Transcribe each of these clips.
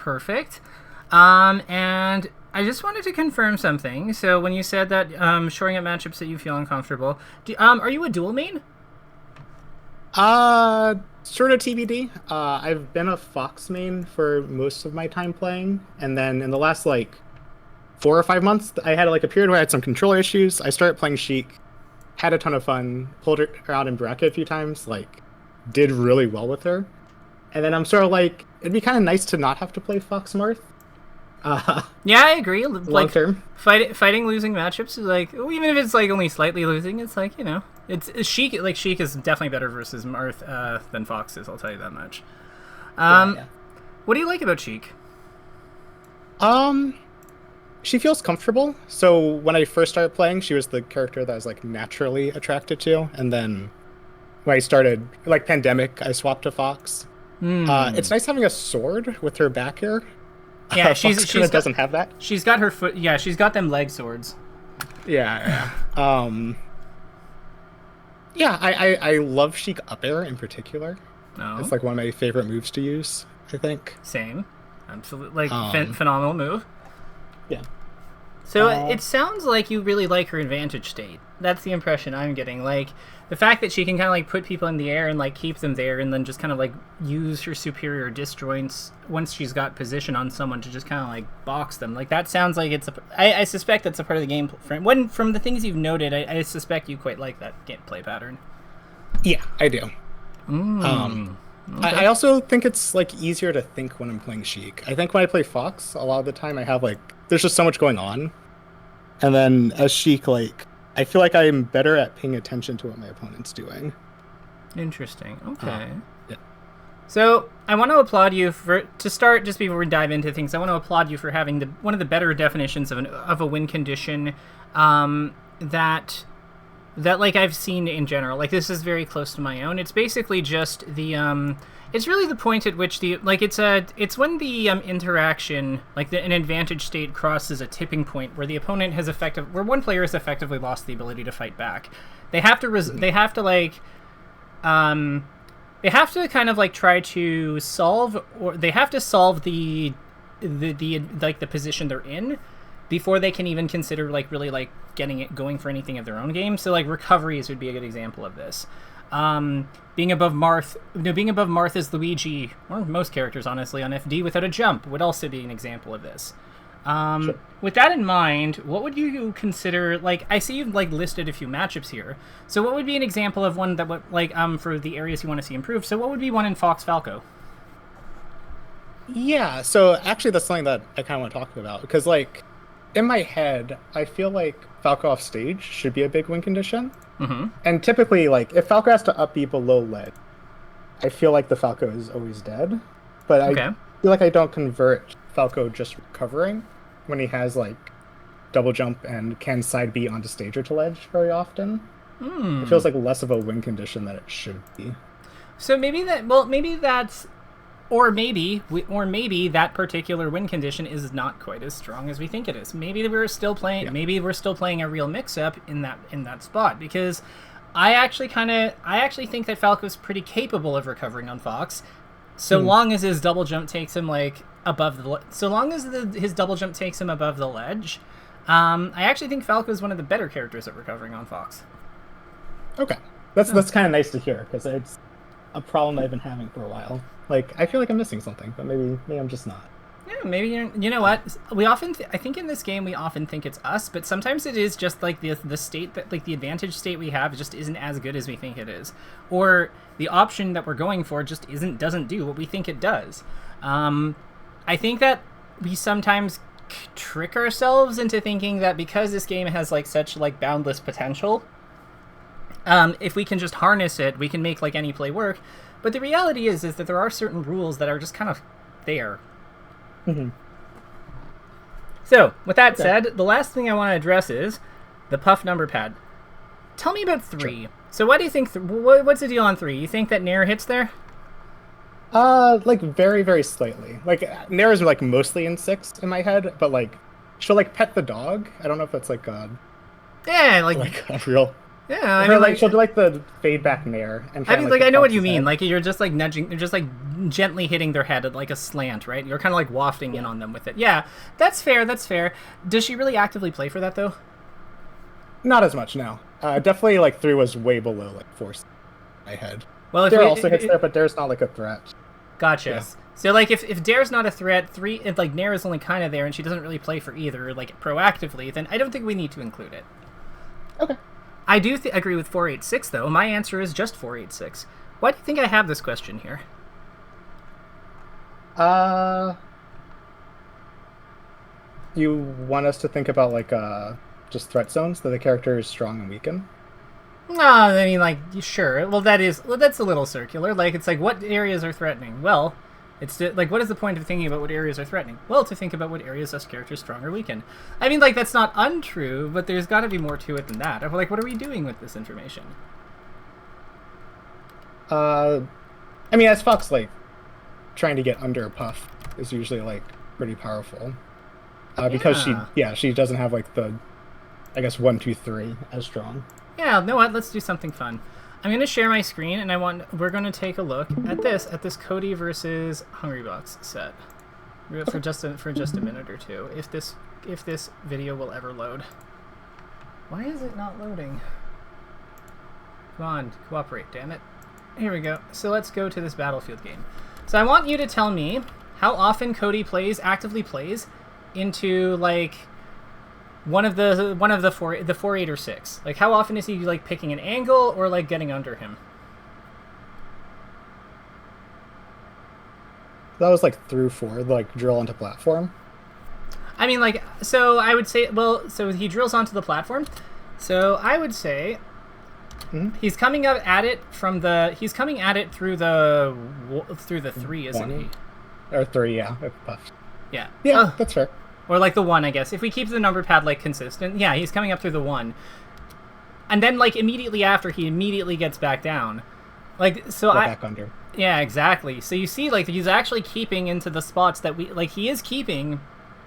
Perfect. And I just wanted to confirm something. So when you said that shoring up matchups that you feel uncomfortable, are you a dual main? Sort of TBD. I've been a Fox main for most of my time playing, and then in the last like 4 or 5 months, I had like a period where I had some controller issues. I started playing Sheik, had a ton of fun, pulled her out in bracket a few times, like did really well with her, and then I'm sort of like, it'd be kind of nice to not have to play Fox Marth. Uh, Yeah, I agree. long Like term. fighting losing matchups is like, even if it's like only slightly losing, it's like, it's Sheik. Like Sheik is definitely better versus Marth than Fox is. I'll tell you that much. Yeah, yeah. What do you like about Sheik? Um, she feels comfortable. So when I first started playing, she was the character that I was like naturally attracted to, and then when I started like Pandemic, I swapped to Fox. Hmm. It's nice having a sword with her back here. Yeah, Fox kind of doesn't have that. she's got her foot. Yeah, she's got them leg swords. Yeah, yeah. Yeah, I love Sheik up air in particular. It's No, like one of my favorite moves to use, I think. same, absolutely, like Um, phenomenal move. yeah. So Uh, it sounds like you really like her advantage state. That's the impression I'm getting. Like the fact that she can kind of like put people in the air and like keep them there, and then just kind of like use her superior disjoints once she's got position on someone to just kind of like box them. Like that sounds like it's a. I suspect that's a part of the game frame. When from the things you've noted, I suspect you quite like that gameplay pattern. yeah, I do. Um, Mm. I Okay. also think it's like easier to think when I'm playing Sheik. I think when I play Fox, a lot of the time I have like there's just so much going on. And then as Sheik, like I feel like I'm better at paying attention to what my opponent's doing. Interesting. Uh, Okay. yeah. So I want to applaud you for to start. Just before we dive into things, I want to applaud you for having one of the better definitions of a win condition that like I've seen in general. Like this is very close to my own. It's basically just the. It's really the point at which it's when the interaction an advantage state crosses a tipping point where the opponent has where one player has effectively lost the ability to fight back. They have to they have to like they have to kind of like try to solve, or they have to solve the like the position they're in before they can even consider like really like going for anything of their own game. So like recoveries would be a good example of this. Being above Marth, being above Marth as Luigi, or most characters honestly on FD without a jump would also be an example of this. Sure. With that in mind, what would you consider? Like, I see you've like listed a few matchups here. So, what would be an example of one that would like for the areas you want to see improved? So, what would be one in Fox Falco? Yeah, so actually that's something that I kind of want to talk about because like in my head, I feel like Falco off stage should be a big win condition. Mm-hmm. And typically like if Falco has to up B below lead, I feel like the Falco is always dead. But I Okay. feel like I don't convert Falco just recovering when he has like double jump and can side B onto stage or to ledge very often. It Hmm. feels like less of a win condition than it should be. So maybe maybe that's, or maybe that particular win condition is not quite as strong as we think it is. Maybe we're still playing. Yeah. Maybe we're still playing a real mix-up in that spot because I actually think that Falco's pretty capable of recovering on Fox, so long as his double jump takes him like above so long as his double jump takes him above the ledge. I actually think Falco is one of the better characters at recovering on Fox. Okay. That's kind of nice to hear because it's a problem I've been having for a while. Like I feel like I'm missing something, but maybe I'm just not. Yeah, maybe you know what? We often I think in this game we often think it's us, but sometimes it is just like the state that like the advantage state we have just isn't as good as we think it is, or the option that we're going for just doesn't do what we think it does. I think that we sometimes trick ourselves into thinking that because this game has like such like boundless potential, if we can just harness it, we can make like any play work. But the reality is that there are certain rules that are just kind of there. Hmm. So, with that Okay. said, the last thing I want to address is the puff number pad. Tell me about 3. Sure. So, what do you think? What's the deal on 3? You think that Nair hits there? Like very, very slightly. Like Nara's like mostly in 6 in my head, but like she'll like pet the dog. I don't know if that's like Yeah, like like a real. Yeah, I Her, mean, like she'll do like the fade back nair and try I mean, and, like, like I know what Fox's you mean. head. Like, you're just like nudging, you're just like gently hitting their head at like a slant, right? You're kind of like wafting in on them with it. Yeah, that's fair. That's fair. Does she really actively play for that though? Not as much now. Definitely like 3 was way below like 4 in my head. Well, Dare also hits there, but Dare's not like a threat. Gotcha. Yeah. So, like, if Dare's not a threat, 3, if, like, Nair is only kind of there, and she doesn't really play for either, like, proactively, then I don't think we need to include it. Okay. I do agree with 486, though. My answer is just 486. Why do you think I have this question here? You want us to think about like just threat zones that the character is strong and weak in? No, I mean, like, sure. Well, that's a little circular. Like, it's like, what areas are threatening? Well, it's like, what is the point of thinking about what areas are threatening? Well, to think about what areas this character is strong or weak in. I mean, like, that's not untrue, but there's got to be more to it than that. Like, what are we doing with this information? I mean, as Fox, like, trying to get under a puff is usually, like, pretty powerful. Because she doesn't have, like, the, I guess, 1, 2, 3 as strong. Yeah, you know what? Let's do something fun. I'm going to share my screen, and we're going to take a look at this Cody versus Hungrybox set for just a minute or two. If this video will ever load. Why is it not loading? Come on, cooperate, damn it. Here we go. So let's go to this Battlefield game. So I want you to tell me how often Cody actively plays into like one of the 4, 8, or 6. Like, how often is he like picking an angle or like getting under him? That was like through 4, like drill onto platform. I mean, like, so I would say, well, so he drills onto the platform. So I would say he's coming up at it he's coming at it through the 3, isn't he? Or 3, yeah. Puff. Yeah. Yeah, that's fair. Or like the 1, I guess. If we keep the number pad like consistent, yeah, he's coming up through the 1. And then like immediately after, he immediately gets back down. Like, so back under. Yeah, exactly. So you see, like, he's actually keeping into the spots that he is keeping.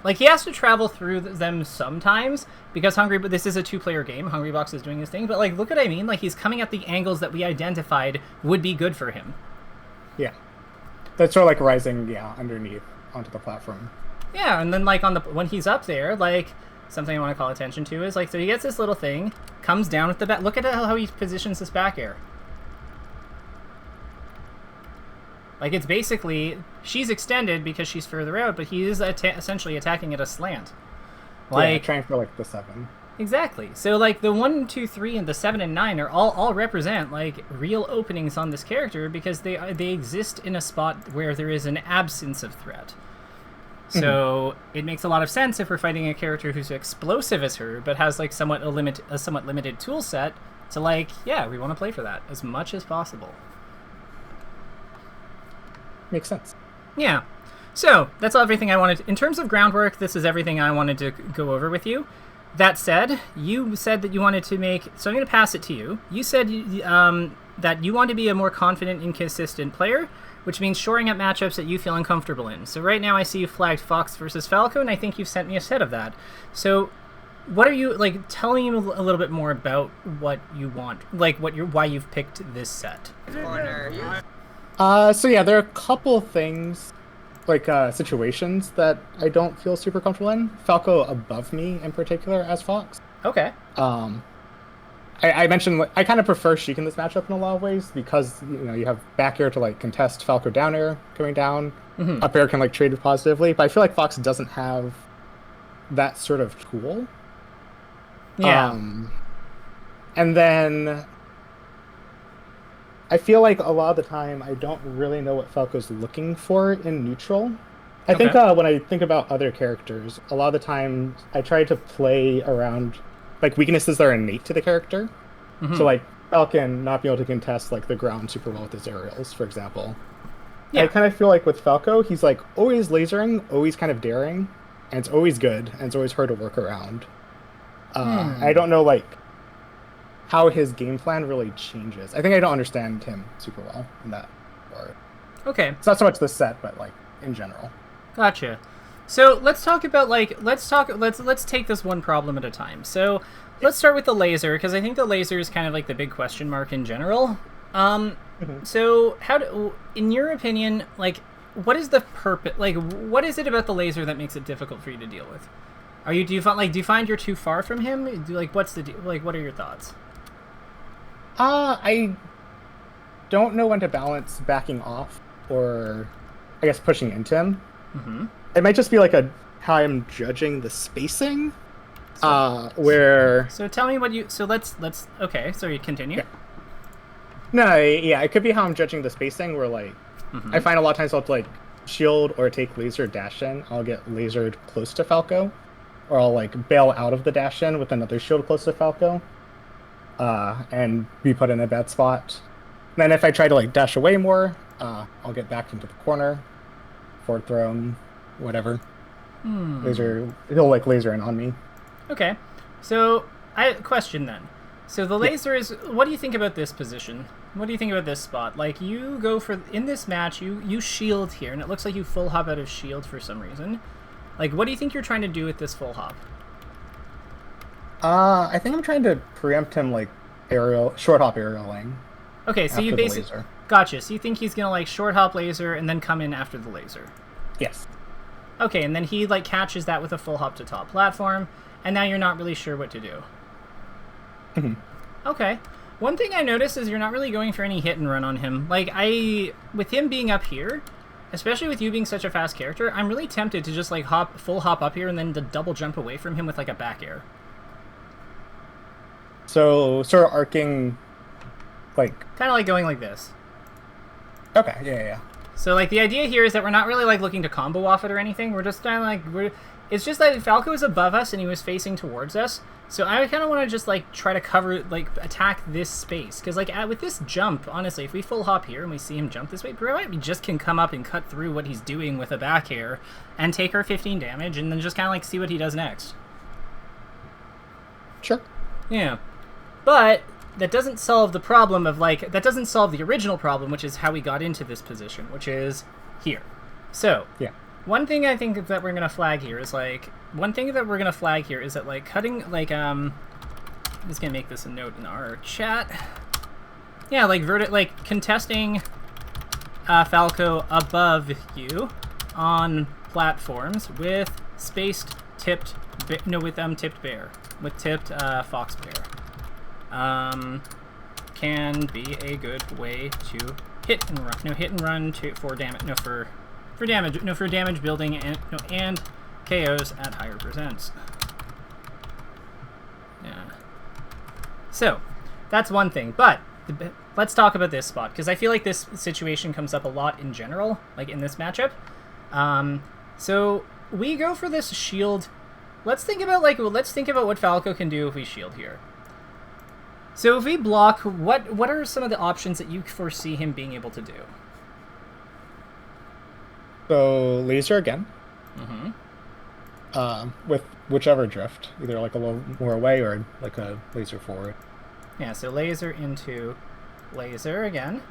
Like, he has to travel through them sometimes because but this is a 2-player game. Hungrybox is doing his thing, but like, look what I mean. Like, he's coming at the angles that we identified would be good for him. Yeah, that's sort of like rising, underneath onto the platform. Yeah, and then like when he's up there, like, something I want to call attention to is like, so he gets this little thing, comes down with the back. Look at how he positions this back air. Like, it's basically, she's extended because she's further out, but he is essentially attacking at a slant. Like, trying for like the 7. Exactly. So like the 1, 2, 3, and the 7 and 9 are all represent like real openings on this character because they exist in a spot where there is an absence of threat. So it makes a lot of sense if we're fighting a character who's explosive as her, but has like a somewhat limited tool set. To like, yeah, we want to play for that as much as possible. Makes sense. Yeah. So that's everything I wanted. In terms of groundwork, this is everything I wanted to go over with you. That said, you said that you wanted to make, so I'm going to pass it to you. You said that you want to be a more confident and consistent player, which means shoring up matchups that you feel uncomfortable in. So right now I see you flagged Fox versus Falco, and I think you've sent me a set of that. So what are you, like, tell me a little bit more about what you want, like why you've picked this set. So yeah, there are a couple things, like situations that I don't feel super comfortable in. Falco above me in particular as Fox. Okay. I mentioned I kind of prefer Sheik in this matchup in a lot of ways because you have back air to like contest Falco down air coming down, up air can like trade positively, but I feel like Fox doesn't have that sort of tool. Yeah. And then I feel like a lot of the time I don't really know what Falco's looking for in neutral. I think when I think about other characters, a lot of the time I try to play around like weaknesses that are innate to the character. So like Falcon not being able to contest like the ground super well with his aerials, for example. Yeah. I kind of feel like with Falco, he's like always lasering, always kind of daring, and it's always good, and it's always hard to work around. I don't know like how his game plan really changes. I think I don't understand him super well in that part. Okay. It's not so much the set, but like in general. Gotcha. So let's talk about let's take this one problem at a time. So let's start with the laser, because I think the laser is kind of like the big question mark in general. So in your opinion, like, what is the purpose? Like, what is it about the laser that makes it difficult for you to deal with? Do you find you're too far from him? What are your thoughts? I don't know when to balance backing off or, I guess, pushing into him. Mm-hmm. It might just be like how I'm judging the spacing, where. So tell me what you. So let's. Okay, so you continue. Yeah. No, yeah, it could be how I'm judging the spacing, where like, I find a lot of times I'll have to like shield or take laser dash in. I'll get lasered close to Falco, or I'll like bail out of the dash in with another shield close to Falco, and be put in a bad spot. Then if I try to like dash away more, I'll get back into the corner, forward throw him, whatever. He'll like laser in on me. Okay, so I have a question then. So the laser is. What do you think about this position? What do you think about this spot? Like, you go for in this match, you shield here, and it looks like you full hop out of shield for some reason. Like, what do you think you're trying to do with this full hop? I think I'm trying to preempt him like short hop aerialing. Okay, so you basically gotcha. So you think he's gonna like short hop laser and then come in after the laser? Yes. Okay, and then he like catches that with a full hop to top platform, and now you're not really sure what to do. Okay. One thing I noticed is you're not really going for any hit and run on him. Like, with him being up here, especially with you being such a fast character, I'm really tempted to just like full hop up here and then to double jump away from him with like a back air. So sort of arcing, like kind of like going like this. Okay, yeah. So like the idea here is that we're not really like looking to combo off it or anything. We're just kind of like it's just that Falco is above us and he was facing towards us. So I kind of want to just like try to cover, like attack this space, because like with this jump, honestly, if we full hop here and we see him jump this way, we just can come up and cut through what he's doing with a back air and take our 15 damage and then just kind of like see what he does next. Sure. Yeah, but that doesn't solve the problem of like that doesn't solve the original problem, which is how we got into this position, which is here. So yeah. One thing I think that we're going to flag here is like cutting, like, I'm just going to make this a note in our chat. Yeah, like, contesting Falco above you on platforms with tipped bear, with tipped fox bear. Can be a good way to hit and run. For damage building and KOs at higher percents. Yeah. So that's one thing, but let's talk about this spot, because I feel like this situation comes up a lot in general, like in this matchup. So we go for this shield. Let's think about what Falco can do if we shield here. So if we block, what are some of the options that you foresee him being able to do? So laser again. With whichever drift, either like a little more away or like a laser forward. Yeah, so laser into laser again,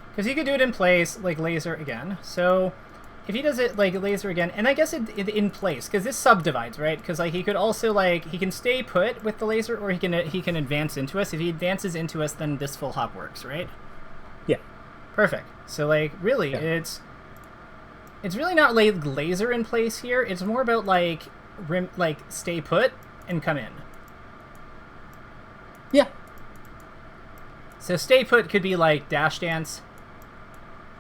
because he could do it in place, like laser again. So if he does it like laser again, and I guess it in place, because this subdivides, right? Because like he could also he can stay put with the laser, or he can advance into us. If he advances into us, then this full hop works, right? Yeah. Perfect. So like really, yeah. It's really not like laser in place here. It's more about like stay put and come in. Yeah. So stay put could be like dash dance,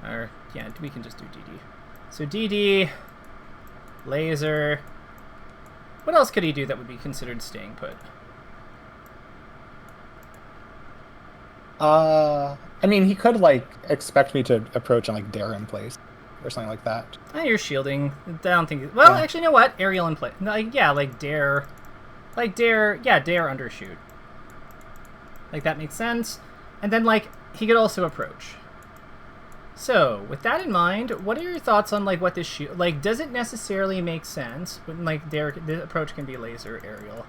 or yeah, we can just do DD. So DD, laser. What else could he do that would be considered staying put? I mean, he could like expect me to approach and like dare in place or something like that. You're shielding. I don't think. Well, actually, you know what? Aerial in place. Like dare, dare undershoot. Like that makes sense. And then like he could also approach. So with that in mind, what are your thoughts on like what this shoot? Like, does it necessarily make sense when like the approach can be laser, aerial?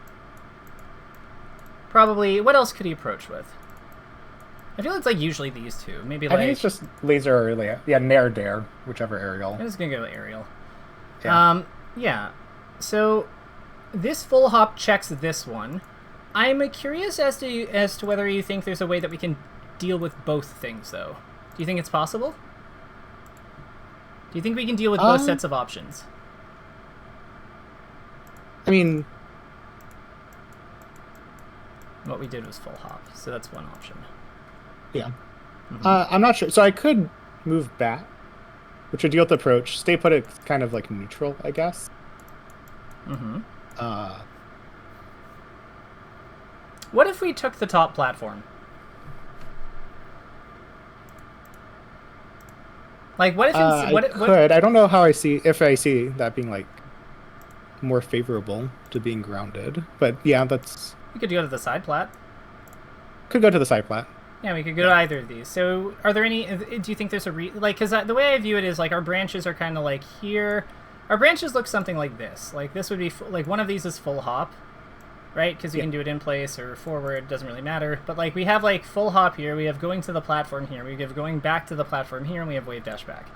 Probably. What else could he approach with? I feel it's like usually these two. Maybe like... I think it's just laser or nair dare, whichever aerial. I'm just gonna go with aerial. Yeah. Yeah. So this full hop checks this one. I'm curious as to whether you think there's a way that we can deal with both things, though. Do you think it's possible? Do you think we can deal with both sets of options? I mean, What we did was full hop, so that's one option. yeah. I'm not sure. So I could move back, which would deal with the approach. Stay put, it's kind of like neutral, I guess. What if we took the top platform? Like, what if... I don't know how I see that being, like, more favorable to being grounded. But, yeah, that's... We could go to the side plat. Could go to the side plat. Yeah, we could go to either of these. So, are there any... Do you think there's a... because the way I view it is, like, our branches are kind of, like, here. Our branches look something like this. Like, this would be... like, one of these is full hop, right? Because you can do it in place or forward. Doesn't really matter. But, like, we have, like, full hop here. We have going to the platform here. We have going back to the platform here. And we have wave dash back.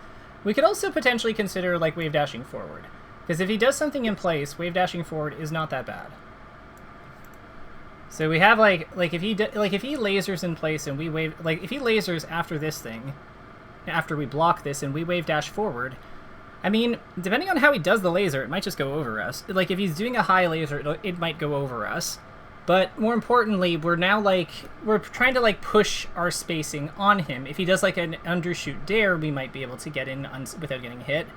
We could also potentially consider, like, wave dashing forward. Because if he does something in place, wave dashing forward is not that bad. So we have like if he lasers in place and we wave, like if he lasers after this thing, after we block this and we wave dash forward, I mean, depending on how he does the laser, it might just go over us. Like if he's doing a high laser, it might go over us. But more importantly, we're trying to like push our spacing on him. If he does like an undershoot dare, we might be able to get in without getting hit.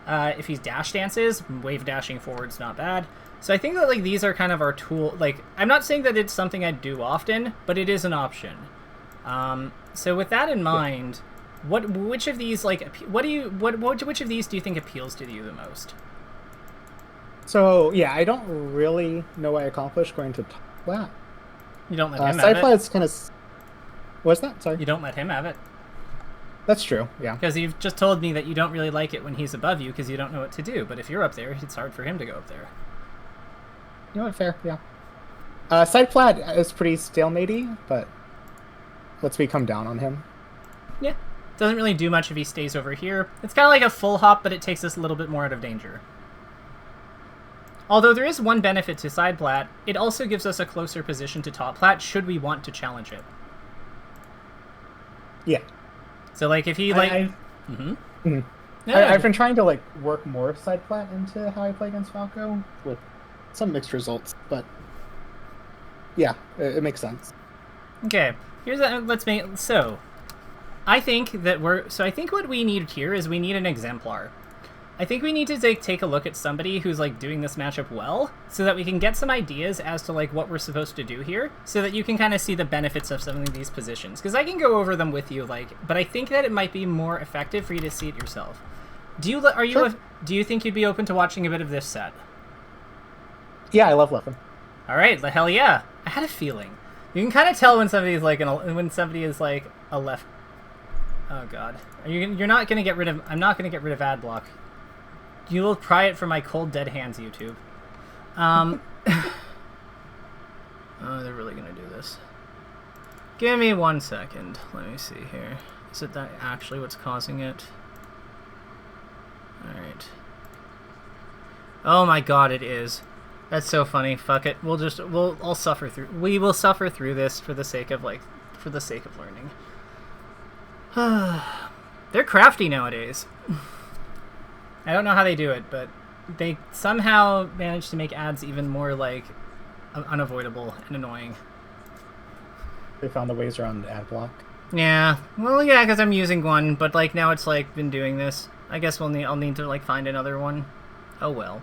If he's dash dances, wave dashing forward's not bad. So I think that like these are kind of our tool. Like I'm not saying that it's something I do often, but it is an option. So with that in mind, which of these like which of these do you think appeals to you the most? So yeah, I don't really know what I accomplished going to top flat. You don't let him have side it. flat's kind of. What's that? Sorry. You don't let him have it. That's true. Yeah. Because you've just told me that you don't really like it when he's above you because you don't know what to do. But if you're up there, it's hard for him to go up there. You know what? Fair. Yeah. Side flat is pretty stalematey, but lets me come down on him. Yeah. Doesn't really do much if he stays over here. It's kind of like a full hop, but it takes us a little bit more out of danger. Although there is one benefit to side plat, it also gives us a closer position to top plat should we want to challenge it. Yeah. So like if he like... I've been trying to like work more side plat into how I play against Falco with some mixed results, but yeah, it makes sense. Okay, so I think what we need here is we need an exemplar. I think we need to take a look at somebody who's like doing this matchup well, so that we can get some ideas as to like what we're supposed to do here, so that you can kind of see the benefits of some of these positions. Because I can go over them with you, but I think that it might be more effective for you to see it yourself. Do you think you'd be open to watching a bit of this set? Yeah, I love leffen. All right, the hell yeah! I had a feeling. You can kind of tell when somebody is like a left. Oh god, you're not gonna get rid of. I'm not gonna get rid of ad block. You will pry it from my cold dead hands, YouTube. Oh, they're really gonna do this. Give me 1 second. Let me see here. Is it that actually what's causing it? All right. Oh my god, it is. That's so funny. Fuck it. I'll suffer through. We will suffer through this for the sake of learning. They're crafty nowadays. I don't know how they do it, but they somehow manage to make ads even more like unavoidable and annoying. They found the ways around ad block. Yeah. Well, yeah, because I'm using one, but like now it's like been doing this. I guess I'll need to like find another one. Oh well.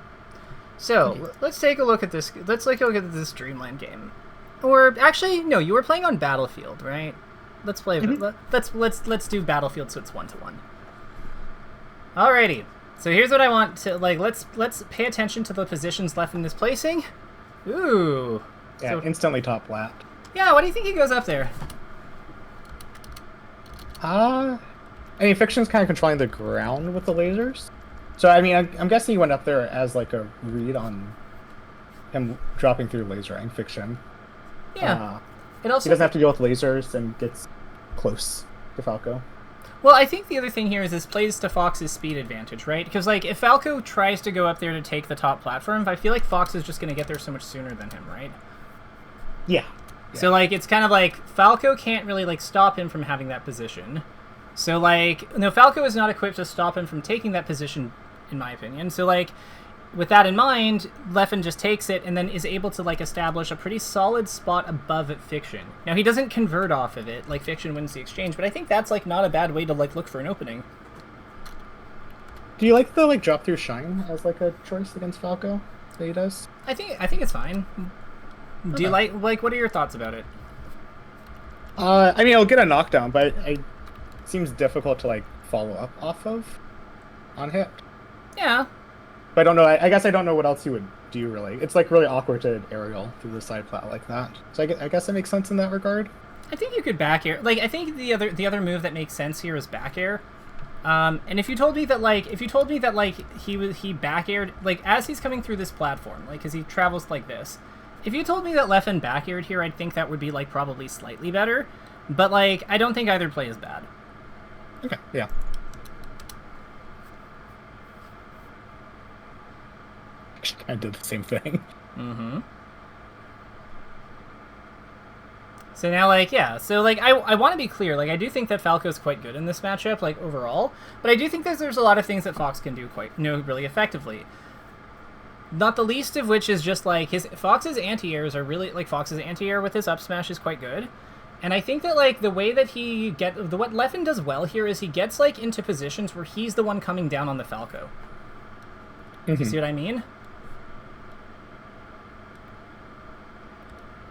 So let's take a look at this. Let's take a look at this Dreamland game. Or actually, no, you were playing on Battlefield, right? Let's play. Let's do Battlefield so it's 1-to-1. Alrighty. So here's what I want to like. Let's pay attention to the positions left in this placing. Ooh. Yeah, so, instantly top flat. Yeah. What do you think he goes up there? I mean, Fiction's kind of controlling the ground with the lasers. So, I mean, I'm guessing he went up there as, like, a read on him dropping through lasering Fiction. Yeah. He doesn't have to deal with lasers and gets close to Falco. Well, I think the other thing here is this plays to Fox's speed advantage, right? Because, like, if Falco tries to go up there to take the top platform, I feel like Fox is just going to get there so much sooner than him, right? Yeah. So, like, it's kind of like Falco can't really, like, stop him from having that position. So, like, no, Falco is not equipped to stop him from taking that position, in my opinion. So, like, with that in mind, Leffen just takes it and then is able to, like, establish a pretty solid spot above at Fiction. Now, he doesn't convert off of it, like Fiction wins the exchange, but I think that's, like, not a bad way to, like, look for an opening. Do you like the, like, drop through Shine as, like, a choice against Falco that he does? I think it's fine. Do you like, what are your thoughts about it? I mean, I'll get a knockdown, but it seems difficult to, like, follow up off of on hit. Yeah. But I don't know. I guess I don't know what else you would do, really. It's, like, really awkward to aerial through the side plat like that. So I guess it makes sense in that regard. I think you could back air. Like, I think the other move that makes sense here is back air. And if you told me that, like, he back aired, like, as he's coming through this platform, like, as he travels like this, if you told me that Leffen back aired here, I'd think that would be, like, probably slightly better. But, like, I don't think either play is bad. Okay, yeah. I did the same thing. Mm-hmm. So now, like, yeah. So, like, I want to be clear. Like, I do think that Falco's quite good in this matchup, like, overall. But I do think that there's a lot of things that Fox can do really effectively. Not the least of which is just, like, Fox's anti-airs are really, like, Fox's anti-air with his up smash is quite good. And I think that, like, the way that what Leffen does well here is he gets, like, into positions where he's the one coming down on the Falco. Do you see what I mean?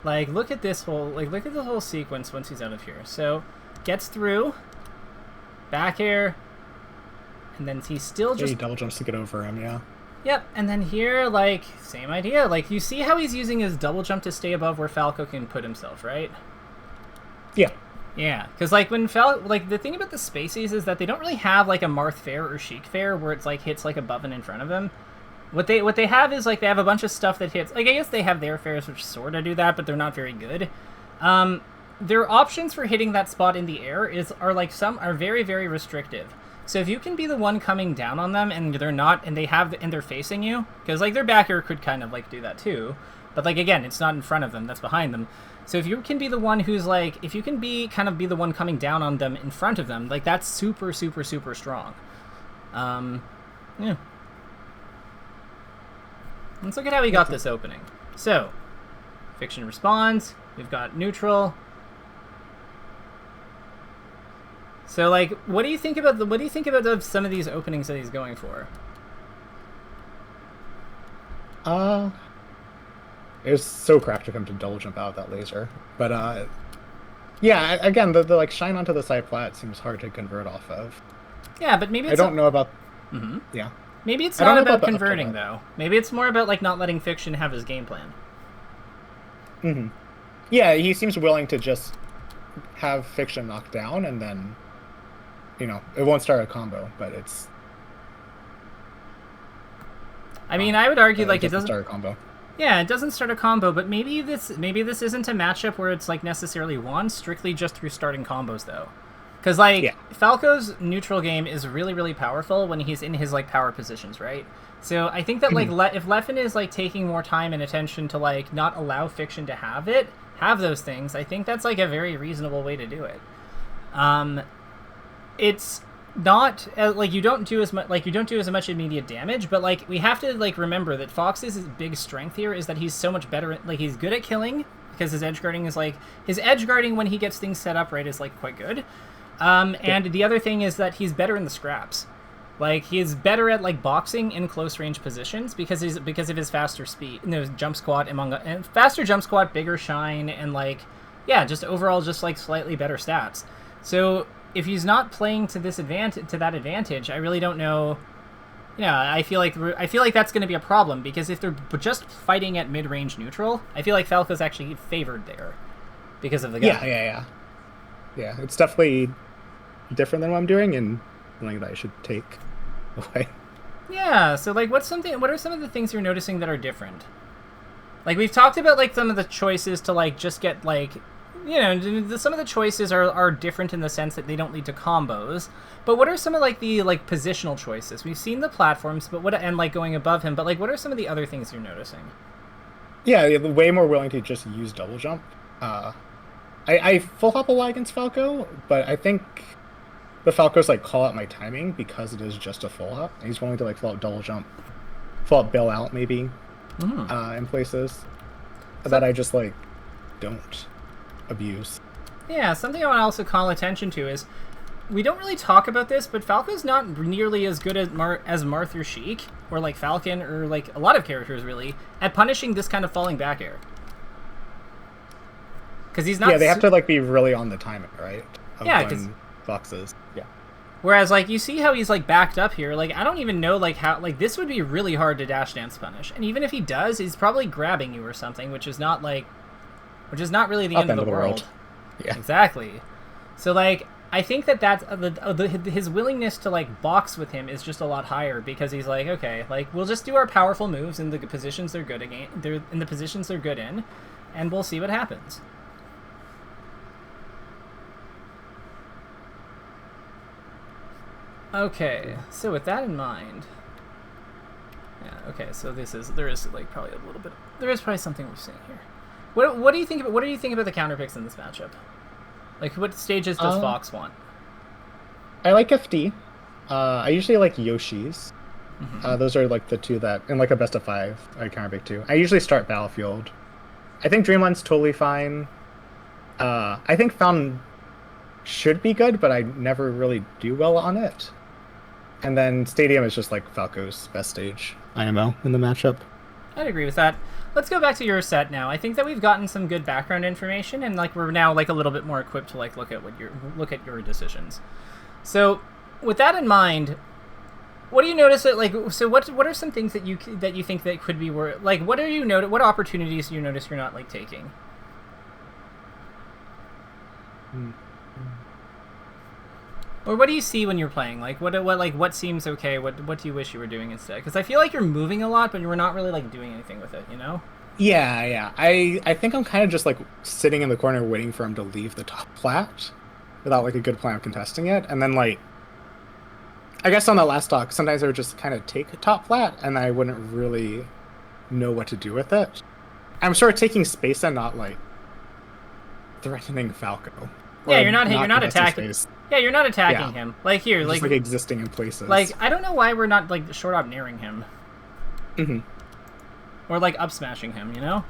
Like, look at this whole sequence once he's out of here. So, gets through, back air, and then he still just... he double jumps to get over him, yeah. Yep, and then here, like, same idea. Like, you see how he's using his double jump to stay above where Falco can put himself, right? Yeah. Yeah, because, like, when like, the thing about the Spacies is that they don't really have, like, a Marth Fair or Sheik Fair where it's, like, hits, like, above and in front of him. What they have is, like, they have a bunch of stuff that hits... Like, I guess they have their fairs which sort of do that, but they're not very good. Their options for hitting that spot in the air are very, very restrictive. So if you can be the one coming down on them and they're not... And they're facing you... Because, like, their backer could kind of, like, do that too. But, like, again, it's not in front of them. That's behind them. So if you can be the one who's, like... If you can be the one coming down on them in front of them, like, that's super, super, super strong. Yeah. Let's look at how he got this opening. So, Fiction responds. We've got neutral. So, like, what do you think about some of these openings that he's going for? It was so cracked of him to double jump out that laser. But yeah, again, the like shine onto the side plat seems hard to convert off of. Yeah, but maybe it's I don't know about. Mm-hmm. Yeah. Maybe it's not about converting, though. Maybe it's more about, like, not letting Fiction have his game plan. Mm-hmm. Yeah, he seems willing to just have Fiction knocked down, and then, you know, it won't start a combo, but it's... I mean, I would argue, like, it doesn't start a combo. Yeah, it doesn't start a combo, but maybe this isn't a matchup where it's, like, necessarily won strictly just through starting combos, though. Because, like, yeah. Falco's neutral game is really, really powerful when he's in his, like, power positions, right? So I think that, like, if Leffen is, like, taking more time and attention to, like, not allow Fiction to have those things, I think that's, like, a very reasonable way to do it. It's not, like, you don't do as much immediate damage, but, like, we have to, like, remember that Fox's big strength here is that he's so much better at, like, he's good at killing, because his edge guarding when he gets things set up right is, like, quite good. And the other thing is that he's better in the scraps. Like, he's better at, like, boxing in close range positions because of his faster speed, jump squat and faster jump squat, bigger shine, and, like, yeah, just overall just, like, slightly better stats. So if he's not playing to that advantage, I really don't know. Yeah, I feel like that's going to be a problem because if they're just fighting at mid-range neutral, I feel like Falco's actually favored there because of the guy. Yeah, it's definitely different than what I'm doing, and something that I should take away. Yeah, so, like, what are some of the things you're noticing that are different? Like, we've talked about, like, some of the choices to, like, just get, like, you know, some of the choices are different in the sense that they don't lead to combos. But what are some of like the like positional choices? We've seen the platforms, but what and like going above him. But like, what are some of the other things you're noticing? Yeah, way more willing to just use double jump. I full hop a lot against Falco, but I think the Falco's like call out my timing because it is just a full hop. He's willing to like full out double jump, full out bail out maybe, in places that I just like don't abuse. Yeah, something I want to also call attention to is we don't really talk about this, but Falco's not nearly as good as Marth or Sheik, or like Falcon, or like a lot of characters really, at punishing this kind of falling back air. Because he's not. Yeah, they have to like be really on the timing, right? Yeah, because Foxes. Yeah. Whereas like you see how he's like backed up here, like I don't even know like how like this would be really hard to dash dance punish, and even if he does, he's probably grabbing you or something, which is not really the end of the world. Yeah. Exactly. So like I think that's his willingness to like box with him is just a lot higher because he's like, okay, like we'll just do our powerful moves in the positions they're good again. They're in the positions they're good in, and we'll see what happens. Okay, so with that in mind, yeah. Okay, so there is like probably a little bit. There is probably something we're seeing here. What do you think? What do you think about the counter picks in this matchup? Like, what stages does Fox want? I like FD. I usually like Yoshi's. Those are like the two that in like a best of 5 I counter pick too. I usually start Battlefield. I think Dreamland's totally fine. I think Fountain should be good, but I never really do well on it. And then Stadium is just like Falco's best stage IMO in the matchup. I'd agree with that. Let's go back to your set now. I think that we've gotten some good background information, and like we're now like a little bit more equipped to like look at your decisions. So, with that in mind, what do you notice that like? So, what are some things that you think that could be worth? Like, what opportunities do you notice you're not like taking? Or what do you see when you're playing? Like, what seems okay? What do you wish you were doing instead? Because I feel like you're moving a lot, but you're not really like doing anything with it. You know? Yeah. I think I'm kind of just like sitting in the corner waiting for him to leave the top flat without like a good plan of contesting it, and then like I guess on that last stock, sometimes I would just kind of take a top flat, and I wouldn't really know what to do with it. I'm sort of taking space and not like threatening Falco. Yeah, you're not attacking. Space. Yeah, you're not attacking him. Like here, just like existing in places. Like I don't know why we're not like short up nearing him. Or like up smashing him, you know?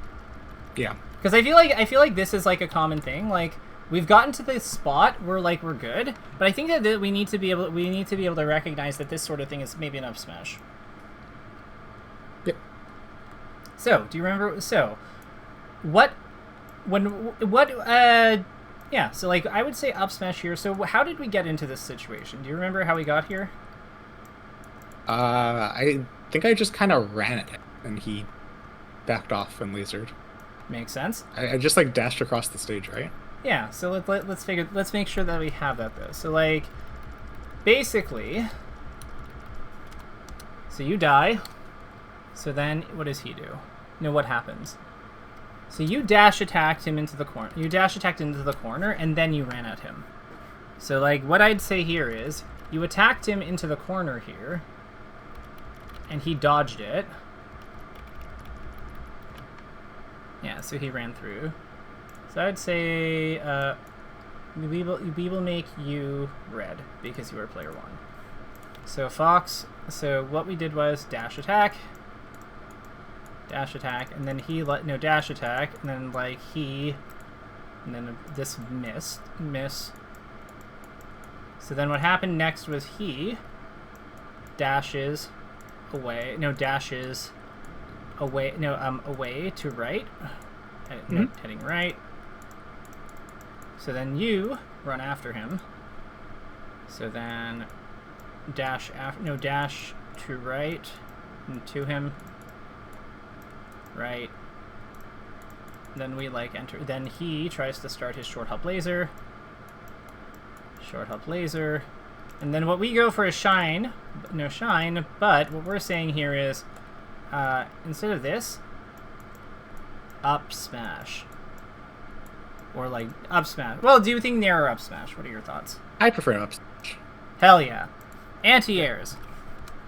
Yeah. Because I feel like this is like a common thing. Like we've gotten to this spot where like we're good, but I think that we need to be able to recognize that this sort of thing is maybe an up smash. Yep. So do you remember? So yeah, so like I would say up smash here. So how did we get into this situation? Do you remember how we got here? I think I just kind of ran at him, and he backed off and lasered. Makes sense. I just like dashed across the stage, right? Yeah. So let's make sure that we have that though. So like, basically, so you die. So then what does he do? No, what happens? So you dash attacked him into the corner. You dash attacked into the corner, and then you ran at him. So, like, what I'd say here is, you attacked him into the corner here, and he dodged it. Yeah, so he ran through. So I'd say, we will make you red, because you are player 1. So Fox, so what we did was dash attack, and then he dash attack, and then like and then this miss. So then what happened next was he dashes away to right, heading right. So then you run after him. So then dash to right and to him. Right. Then we like enter. Then he tries to start his short hop laser. And then what we go for is shine. No shine. But what we're saying here is, instead of this, up smash. Or like up smash. Well, do you think nair or up smash? What are your thoughts? I prefer up smash. Hell yeah. Anti-airs.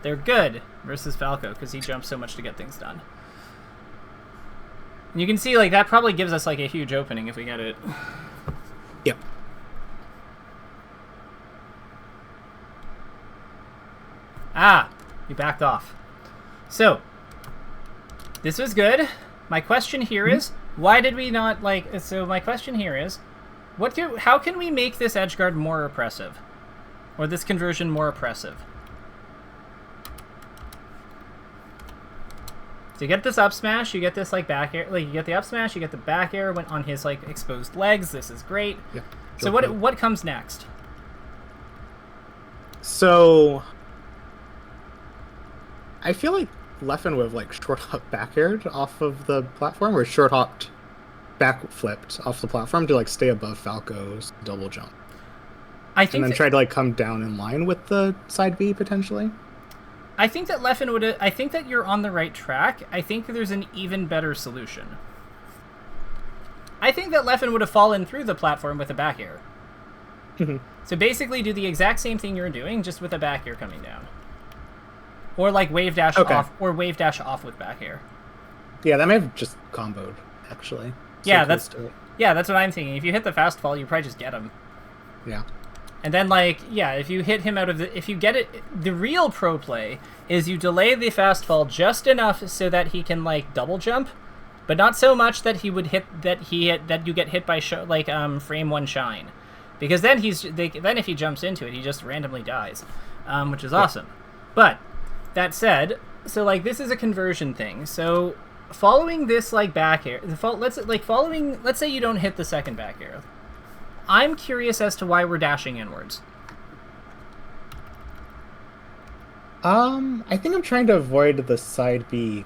They're good versus Falco because he jumps so much to get things done. And you can see like that probably gives us like a huge opening if we get it. Yep. Ah, you backed off. So, this was good. My question here is, why did we not like? So my question here is, how can we make this edgeguard more oppressive, or this conversion more oppressive? So you get this up smash, you get this like back air, like you get the up smash, you get the back air when on his like exposed legs. This is great. Yeah. So what comes next? So I feel like leffen would have like short hop back aired off of the platform, or short hopped back flipped off the platform to like stay above Falco's double jump. I think, and then try to like come down in line with the side B potentially. I think that leffen would. I think that you're on the right track. I think there's an even better solution. I think that leffen would have fallen through the platform with a back air. So basically, do the exact same thing you're doing, just with a back air coming down. Or like wave dash off, or wave dash off with back air. Yeah, that may have just comboed actually. Yeah, that's what I'm thinking. If you hit the fast fall, you probably just get him. Yeah. And then like, yeah, if you hit him out of if you get it, the real pro play is you delay the fast fall just enough so that he can like double jump, but not so much that you get hit by frame one shine, because then then if he jumps into it, he just randomly dies, which is awesome. But that said, so like this is a conversion thing. So following this like back air, let's say you don't hit the second back air. I'm curious as to why we're dashing inwards. I think I'm trying to avoid the side B.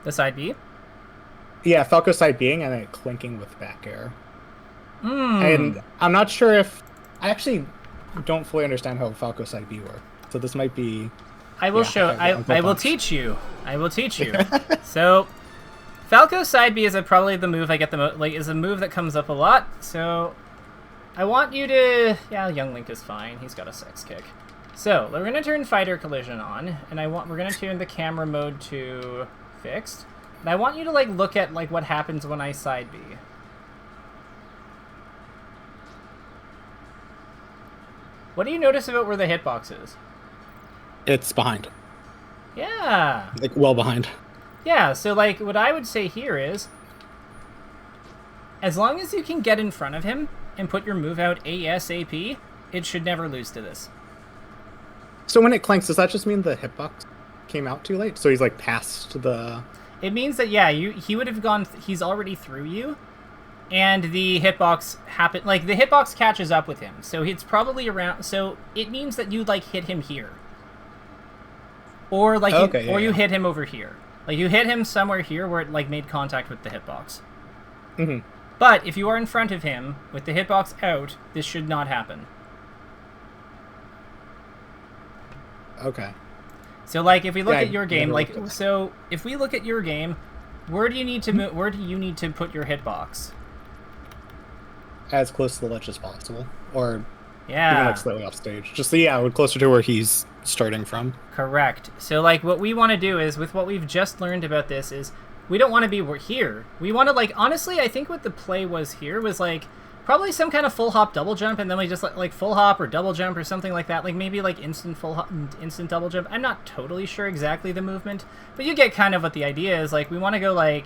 The side B? Yeah, Falco side Bing and then clinking with back air. And I'm not sure if... I actually don't fully understand how Falco side B works. So this might be... I will teach you. I will teach you. So... Falco side B is probably the move I get the most, is a move that comes up a lot, so I want you to... Yeah, Young Link is fine. He's got a sex kick. So, we're going to turn Fighter Collision on, and we're going to turn the camera mode to fixed. And I want you to, look at, what happens when I side B. What do you notice about where the hitbox is? It's behind. Yeah. Well behind. Yeah, so, what I would say here is, as long as you can get in front of him and put your move out ASAP, it should never lose to this. So when it clanks, does that just mean the hitbox came out too late? So he's, past the... It means that, yeah, he would have gone... He's already through you, and the hitbox happened... the hitbox catches up with him, so it's probably around... So it means that you, hit him here. Or, you hit him over here. You hit him somewhere here where it, made contact with the hitbox. Mm-hmm. But if you are in front of him, with the hitbox out, this should not happen. Okay. So, if we look at your game, so if we look at your game, where do you need to where do you need to put your hitbox? As close to the ledge as possible, or even slightly off stage. Just closer to where he's starting from. Correct. So what we want to do is, with what we've just learned about this, is we don't want to be here. We want to honestly, I think what the play was here was probably some kind of full hop double jump, and then we just full hop or double jump or something like that. Maybe instant full hop, instant double jump. I'm not totally sure exactly the movement, but you get kind of what the idea is. We want to go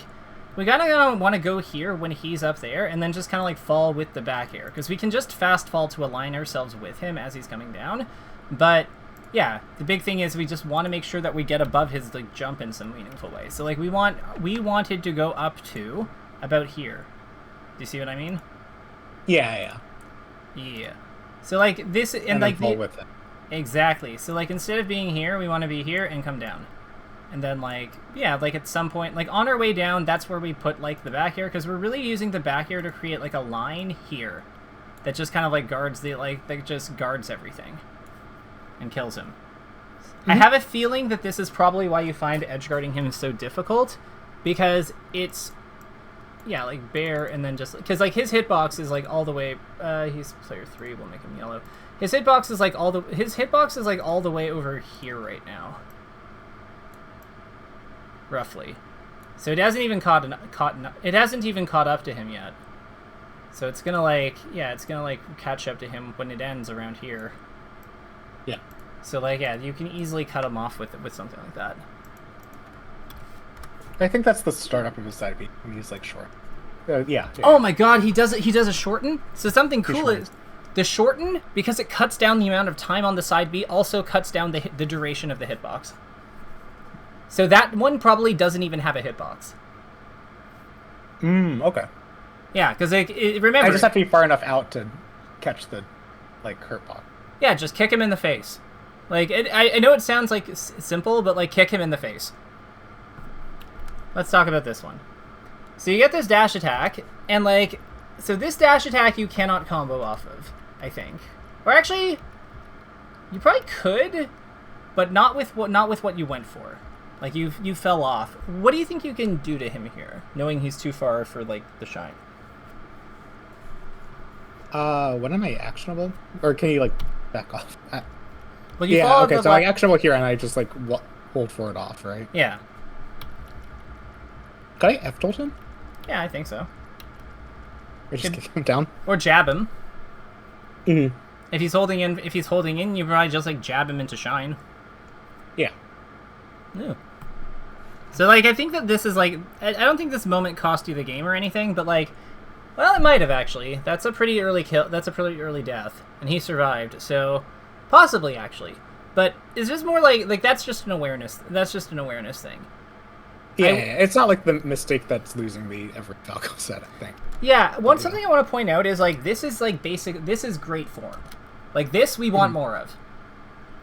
we gotta want to go here when he's up there, and then just kind of fall with the back air, because we can just fast fall to align ourselves with him as he's coming down. But yeah, the big thing is we just want to make sure that we get above his jump in some meaningful way. So we wanted to go up to about here. Do you see what I mean? Yeah. So this and fall with it. Exactly. So instead of being here, we want to be here and come down. And then at some point, on our way down, that's where we put the back air, because we're really using the back air to create a line here that just kind of guards that just guards everything and kills him. Mm-hmm. I have a feeling that this is probably why you find edgeguarding him so difficult, because it's yeah, like bear, and then just because like his hitbox is like all the way. He's player 3. We'll make him yellow. His hitbox is like all the way over here right now, roughly. So it hasn't even it hasn't even caught up to him yet. So it's gonna like catch up to him when it ends around here. Yeah. So like you can easily cut him off with something like that. I think that's the startup of his side beat when he's like short. Yeah. Oh my god, he does a shorten. So something cool is the shorten, because it cuts down the amount of time on the side beat, also cuts down the duration of the hitbox. So that one probably doesn't even have a hitbox. Okay. Yeah, because remember, I just have to be far enough out to catch the hurt box. Yeah, just kick him in the face. Like I know it sounds like simple, but like kick him in the face. Let's talk about this one. So you get this dash attack, and like, so this dash attack you cannot combo off of, I think. Or actually, you probably could, but not with what you went for. Like you fell off. What do you think you can do to him here, knowing he's too far for like the shine? When am I actionable? Or can you like back off? Well, you fall okay, so I'm actionable here, and I just like hold forward off, right? Yeah. Can I F-tolt him? Yeah, I think so. Or just kick him down? Or jab him. Mm-hmm. If he's holding in, you probably just like jab him into shine. Yeah. Yeah. So like I think that this is like I don't think this moment cost you the game or anything, but like, well, it might have actually. That's a pretty early kill. That's a pretty early death, and he survived. So possibly actually, but it's just more like that's just an awareness. That's just an awareness thing. Yeah, it's not like the mistake that's losing me every Falco set, I think. Yeah, something I want to point out is like this is like basic. This is great form. Like this, we want more of.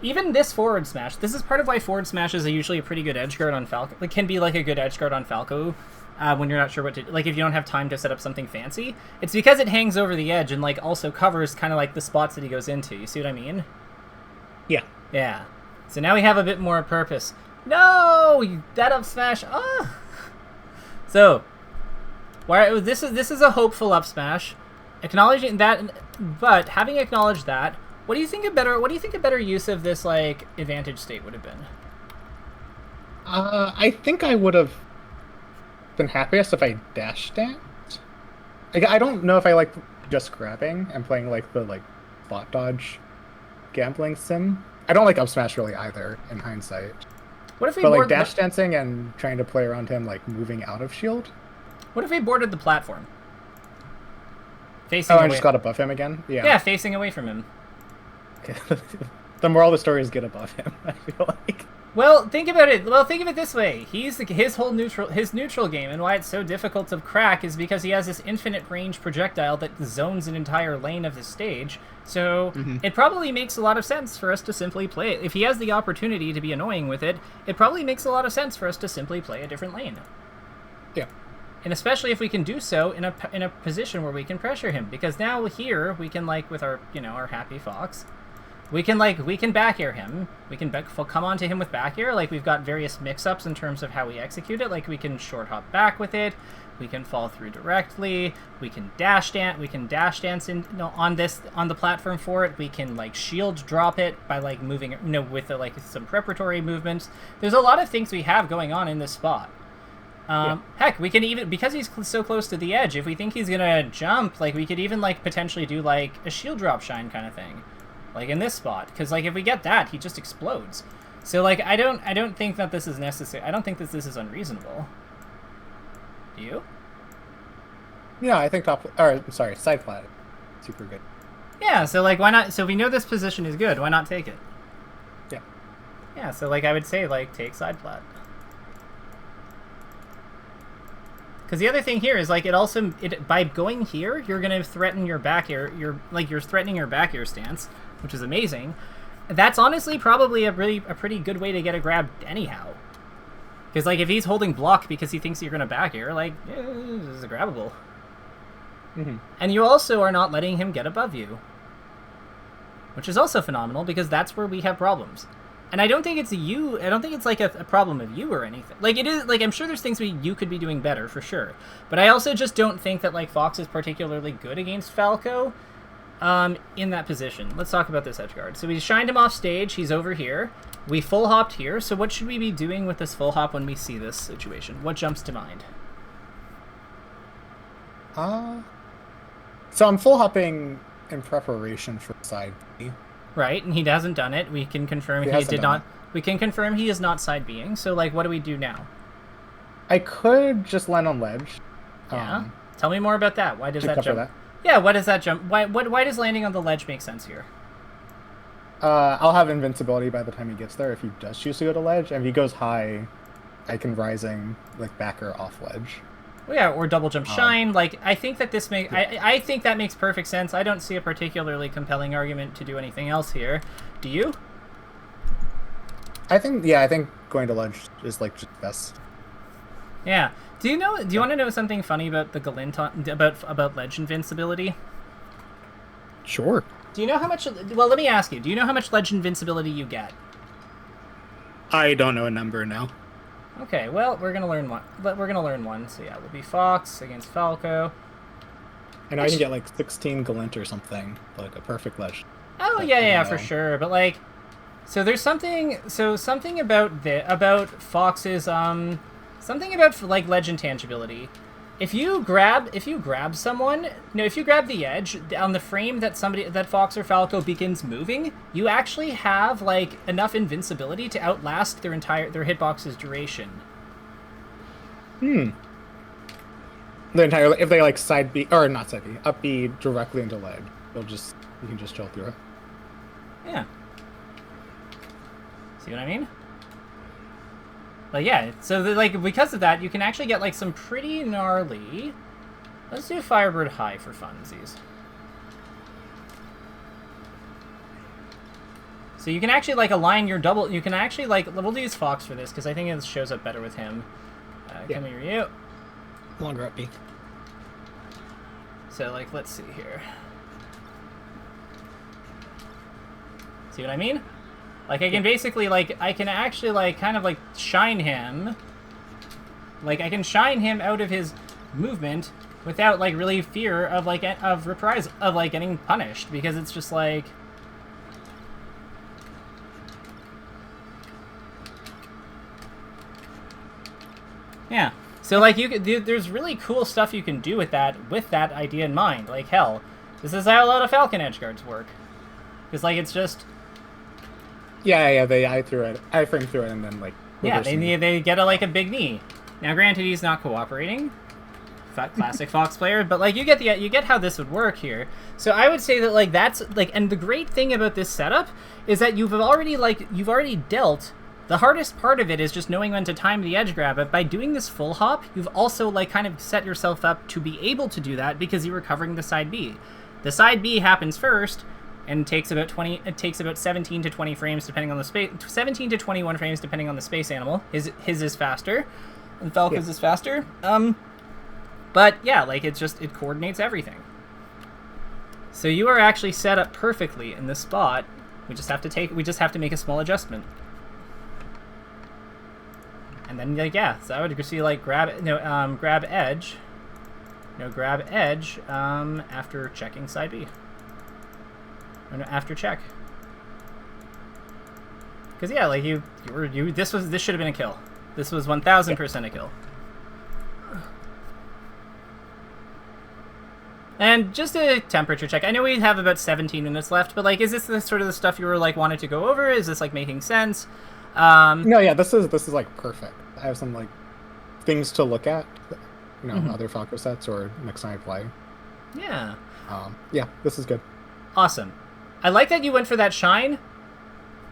Even this forward smash. This is part of why forward smashes are usually a pretty good edge guard on Falco. It can be like a good edge guard on Falco when you're not sure what to like if you don't have time to set up something fancy. It's because it hangs over the edge and like also covers kind of like the spots that he goes into. You see what I mean? Yeah. Yeah. So now we have a bit more purpose. No, that up smash. Ah. So, this is a hopeful up smash. Acknowledging that, but having acknowledged that, what do you think a better use of this like advantage state would have been? I think I would have been happiest if I dash danced. I don't know if I like just grabbing and playing like the spot dodge gambling sim. I don't like up smash really either in hindsight. What if we but like dash dancing and trying to play around him like moving out of shield? What if we boarded the platform? Facing I away. just got above him again? Yeah. Yeah, facing away from him. The moral of the story is get above him, I feel like. Well, think about it. Well, think of it this way. His neutral game, and why it's so difficult to crack is because he has this infinite range projectile that zones an entire lane of the stage. So it probably makes a lot of sense for us to simply play it. If he has the opportunity to be annoying with it, it probably makes a lot of sense for us to simply play a different lane. Yeah. And especially if we can do so in a position where we can pressure him, because now here we can like with our our happy fox. We can back air him. We can come onto him with back air. Like we've got various mix-ups in terms of how we execute it. Like we can short hop back with it. We can fall through directly. We can dash dance. We can dash dance on the platform for it. We can like shield drop it by like moving with some preparatory movements. There's a lot of things we have going on in this spot. Heck, we can even, because he's so close to the edge, if we think he's gonna jump, like we could even like potentially do like a shield drop shine kind of thing. Like in this spot, because like if we get that, he just explodes. So like I don't think that this is necessary. I don't think that this is unreasonable. Do you? Yeah, I think side flat, super good. Yeah, so like why not? So we know this position is good. Why not take it? Yeah. Yeah, so like I would say like take side flat. Because the other thing here is like by going here, you're gonna threaten your back air. You're threatening your back air stance, which is amazing. That's honestly probably a pretty good way to get a grab anyhow. Because like if he's holding block because he thinks you're gonna back air, like this is a grabbable. And you also are not letting him get above you, which is also phenomenal because that's where we have problems. And I don't think it's you. I don't think it's like a problem of you or anything. Like it is. Like I'm sure there's things you could be doing better for sure. But I also just don't think that like Fox is particularly good against Falco, in that position. Let's talk about this edge guard. So we shined him off stage. He's over here. We full hopped here. So what should we be doing with this full hop when we see this situation? What jumps to mind? So I'm full hopping in preparation for side B. Right, and he hasn't done it. We can confirm he did not. We can confirm he is not side Bing. So, like, what do we do now? I could just land on ledge. Yeah. Tell me more about that. Why does that jump? That. Yeah. Why does that jump? Why does landing on the ledge make sense here? I'll have invincibility by the time he gets there if he does choose to go to ledge. And if he goes high, I can rising like backer off ledge. Well, yeah, or double jump shine. Like I think that this make I think that makes perfect sense. I don't see a particularly compelling argument to do anything else here. Do you? I think going to ledge is like just best. Yeah. Do you want to know something funny about the Galinton about ledge invincibility? Sure. Do you know how much? Well, let me ask you. Do you know how much ledge invincibility you get? I don't know a number now. Okay, well, we're gonna learn one. So yeah, we'll be Fox against Falco. I know I can get like 16 Galint or something, like a perfect ledge. Oh yeah, for sure. But like, so there's something about Fox's something about like ledge intangibility. If you grab someone, if you grab the edge on the frame that Fox or Falco begins moving, you actually have like enough invincibility to outlast their hitbox's duration. The entire, if they like side B or not side B, up B directly into ledge, you can just chill through it. Yeah. See what I mean? Like, yeah, so because of that, you can actually get like some pretty gnarly. Let's do Firebird High for funsies. So you can actually like align your double. You can actually like we'll use Fox for this because I think it shows up better with him. Come here, you. Longer up B. So like, let's see here. See what I mean? Like, I can basically, like, I can actually, like, kind of, like, shine him. Like, I can shine him out of his movement without, like, really fear of, like, of reprisal, of, like, getting punished. Because it's just, like... Yeah. So, like, there's really cool stuff you can do with that idea in mind. Like, hell, this is how a lot of Falcon edgeguards work. Because, like, it's just... Yeah, they iframe through it and then like they get a big knee. Now, granted, he's not cooperating, classic Fox player, but like you get how this would work here. So I would say that like that's like, and the great thing about this setup is that you've already dealt. The hardest part of it is just knowing when to time the edge grab. But by doing this full hop, you've also like kind of set yourself up to be able to do that because you were covering the side B. The side B happens first. And takes about 17 to 20 frames depending on the space. 17 to 21 frames depending on the space animal. His is faster, and Falco's is faster. But yeah, like it coordinates everything. So you are actually set up perfectly in this spot. We just have to make a small adjustment. And then like yeah, so I would see like grab edge. Grab edge after checking side B. After check. Because yeah, like this should have been a kill. This was 1000% a kill. And just a temperature check. I know we have about 17 minutes left, but like, is this the sort of the stuff you were like wanted to go over? Is this like making sense? No, yeah, this is like perfect. I have some like things to look at, other Falco sets or next time I play. Yeah. Yeah, this is good. Awesome. I like that you went for that shine.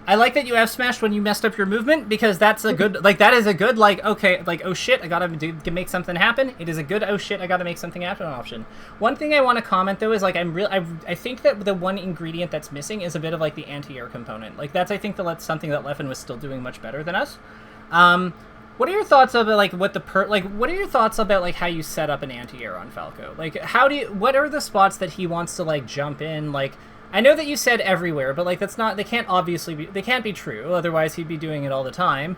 I like that you F smashed when you messed up your movement because that's a good okay, like oh shit, I gotta make something happen. It is a good oh shit, I gotta make something happen option. One thing I want to comment though is like I think that the one ingredient that's missing is a bit of like the anti-air component. Like that's that's something that Leffen was still doing much better than us. What are your thoughts about like what are your thoughts about like how you set up an anti-air on Falco? Like what are the spots that he wants to like jump in? Like I know that you said everywhere, but like that's not. They can't obviously be. They can't be true. Otherwise, he'd be doing it all the time.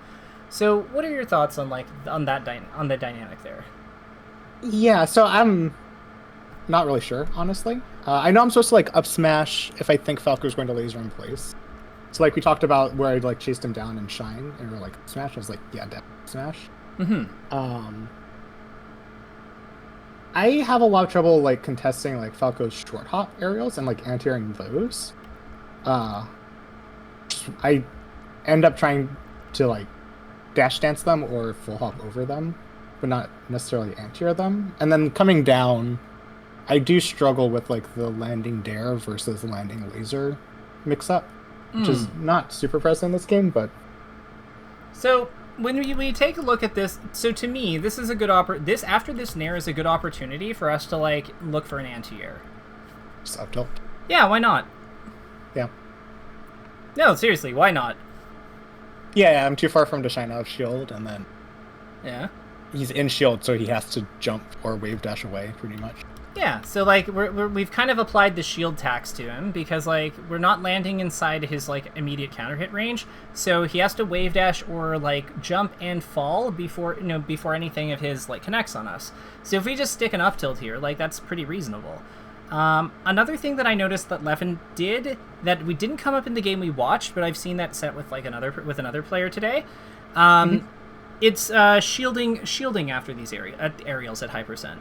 So, what are your thoughts on like on the dynamic there? Yeah, so I'm not really sure, honestly. I know I'm supposed to like up smash if I think Falco's going to laser in place. So like we talked about where I like chased him down and shine, and we were like smash. I was like, yeah, that smash. I have a lot of trouble like contesting like Falco's short hop aerials and like anti-airing those. I end up trying to like dash dance them or full hop over them, but not necessarily anti-air them. And then coming down, I do struggle with like the landing dare versus the landing laser mix-up, which is not super present in this game, but... So, when we take a look at this, so to me, this is a good after this nair is a good opportunity for us to like look for an anti-air. Just up tilt. Yeah, why not? Yeah. No, seriously, why not? Yeah, I'm too far from to shine out of shield, and then... Yeah. He's in shield, so he has to jump or wave dash away, pretty much. Yeah, so like we've kind of applied the shield tax to him because like we're not landing inside his like immediate counter hit range, so he has to wave dash or like jump and fall before anything of his like connects on us. So if we just stick an up tilt here, like that's pretty reasonable. Another thing that I noticed that Leffen did that we didn't come up in the game we watched, but I've seen that set with like another player today. It's shielding after these aerials at high percent,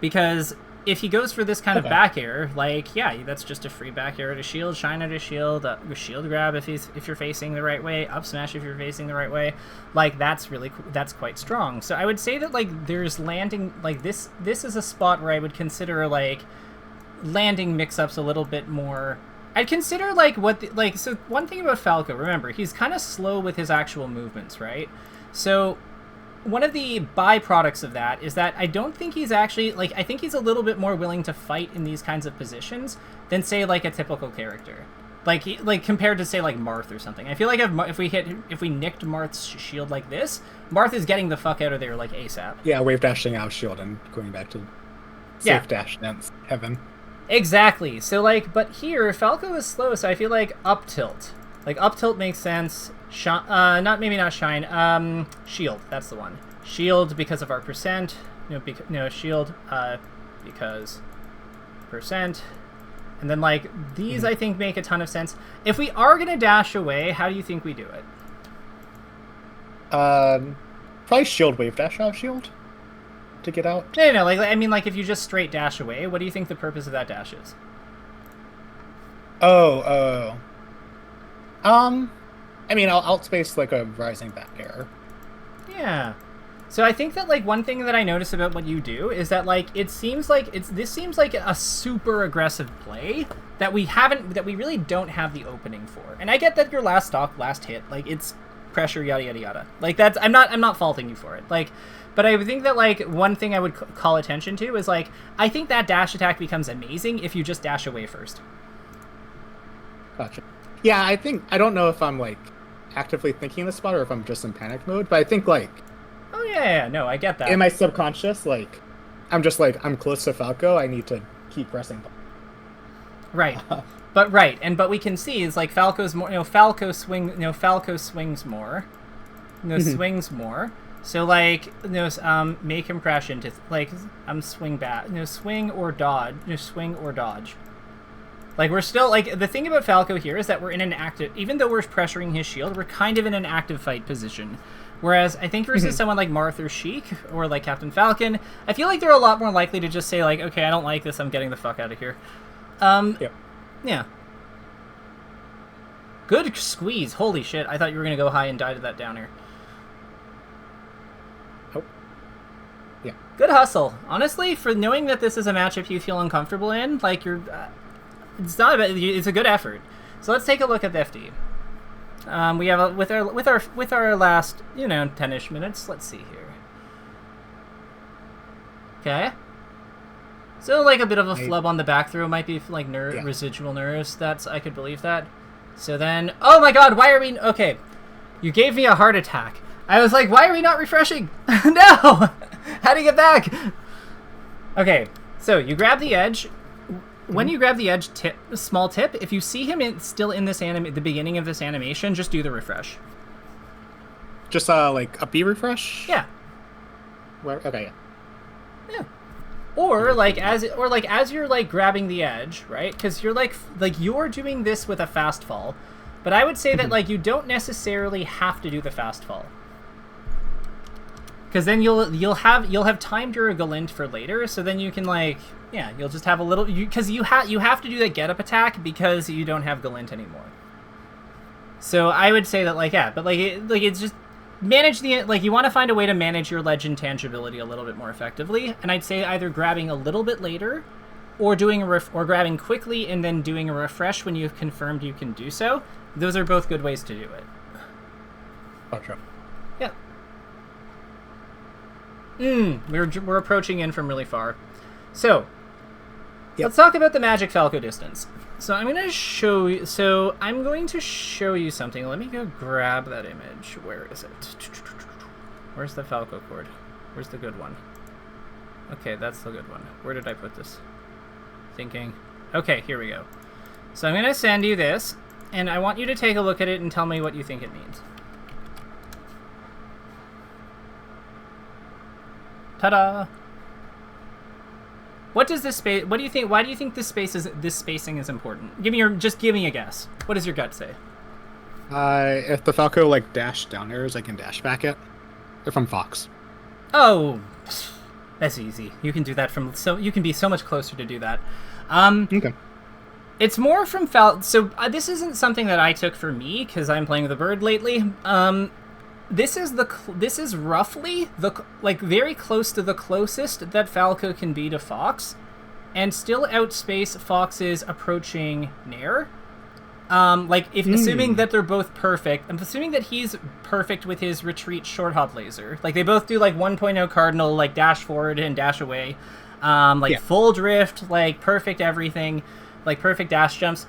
because if he goes for this kind of back air, like yeah, that's just a free back air to shield, shine at a shield, shield grab if you're facing the right way, up smash if you're facing the right way, like that's quite strong. So I would say that like there's landing like this is a spot where I would consider like landing mix-ups a little bit more. I'd consider like so one thing about Falco, remember, he's kind of slow with his actual movements, right? So one of the byproducts of that is that I don't think he's actually like, I think he's a little bit more willing to fight in these kinds of positions than say like a typical character, like compared to say like Marth or something. I feel like if we nicked Marth's shield like this, Marth is getting the fuck out of there like ASAP. Yeah, wave dashing out of shield and going back to safe dash dance heaven. Exactly. So like, but here Falco is slow, so I feel like up tilt. Like up tilt makes sense. Not shine. Shield. That's the one. Shield because of our percent. Shield because percent. And then like these, I think make a ton of sense. If we are gonna dash away, how do you think we do it? Probably shield wave dash out of shield to get out. No. Like I mean, like if you just straight dash away, what do you think the purpose of that dash is? I mean, I'll outspace like a rising back air. Yeah. So I think that like one thing that I notice about what you do is that like this seems like a super aggressive play that we really don't have the opening for. And I get that your last stock, last hit, like it's pressure, yada yada yada. Like that's I'm not faulting you for it. Like, but I think that like one thing I would call attention to is like I think that dash attack becomes amazing if you just dash away first. Gotcha. Yeah, I don't know if I'm like actively thinking this spot or if I'm just in panic mode, but I think like, oh yeah, no, I get that. In my subconscious, like I'm just like I'm close to Falco, I need to keep pressing. Right. But we can see is like Falco's more, Falco swings more, swings more. So like make impression to like swing back, swing or dodge. Like, we're still, like, the thing about Falco here is that we're in an active, even though we're pressuring his shield, we're kind of in an active fight position. Whereas, I think versus someone like Marth or Seke, or like Captain Falcon, I feel like they're a lot more likely to just say, like, okay, I don't like this, I'm getting the fuck out of here. Yep. Yeah. Good squeeze. Holy shit, I thought you were going to go high and die to that downer. Oh. Yeah. Good hustle. Honestly, for knowing that this is a matchup you feel uncomfortable in, like, you're... it's a good effort. So let's take a look at the FD. We have with our last 10ish minutes. Let's see here. Okay. So like a bit of a flub on the back throw might be like residual nerves. I could believe that. So then, oh my god, why are we okay? You gave me a heart attack. I was like, why are we not refreshing? No. How do you get back? Okay. So you grab the edge. when you grab the edge tip, small tip, if you see him still in this at the beginning of this animation, just do the refresh. Just like a B refresh? Yeah. Okay, yeah. Yeah. Or as you're like grabbing the edge, right? Because you're like you're doing this with a fast fall, but I would say that like you don't necessarily have to do the fast fall, because then you'll have timed your Galint for later. So then you can you'll just have a little because you have to do that get up attack because you don't have Galint anymore. So I would say that it's just manage you want to find a way to manage your ledge intangibility a little bit more effectively, and I'd say either grabbing a little bit later or doing or grabbing quickly and then doing a refresh when you've confirmed you can do so. Those are both good ways to do it. Gotcha. Yeah. We're approaching in from really far. So, let's talk about the magic Falco distance. So I'm going to show you something. Let me go grab that image. Where is it? Where's the Falco cord? Where's the good one? Okay, that's the good one. Where did I put this? Thinking. Okay, here we go. So I'm going to send you this, and I want you to take a look at it and tell me what you think it means. Ta-da! What does this space? What do you think? Why do you think this spacing is important? Give me a guess. What does your gut say? If the Falco dash down arrows, I can dash back it. If I'm Fox. Oh, that's easy. You can do that you can be so much closer to do that. Okay. It's more from Falco. So this isn't something that I took for me because I'm playing with a bird lately. This is roughly very close to the closest that Falco can be to Fox, and still outspace Fox's approaching Nair. Assuming that they're both perfect, I'm assuming that he's perfect with his retreat short hop laser. They both do 1.0 cardinal, dash forward and dash away, full drift, perfect everything, perfect dash jumps.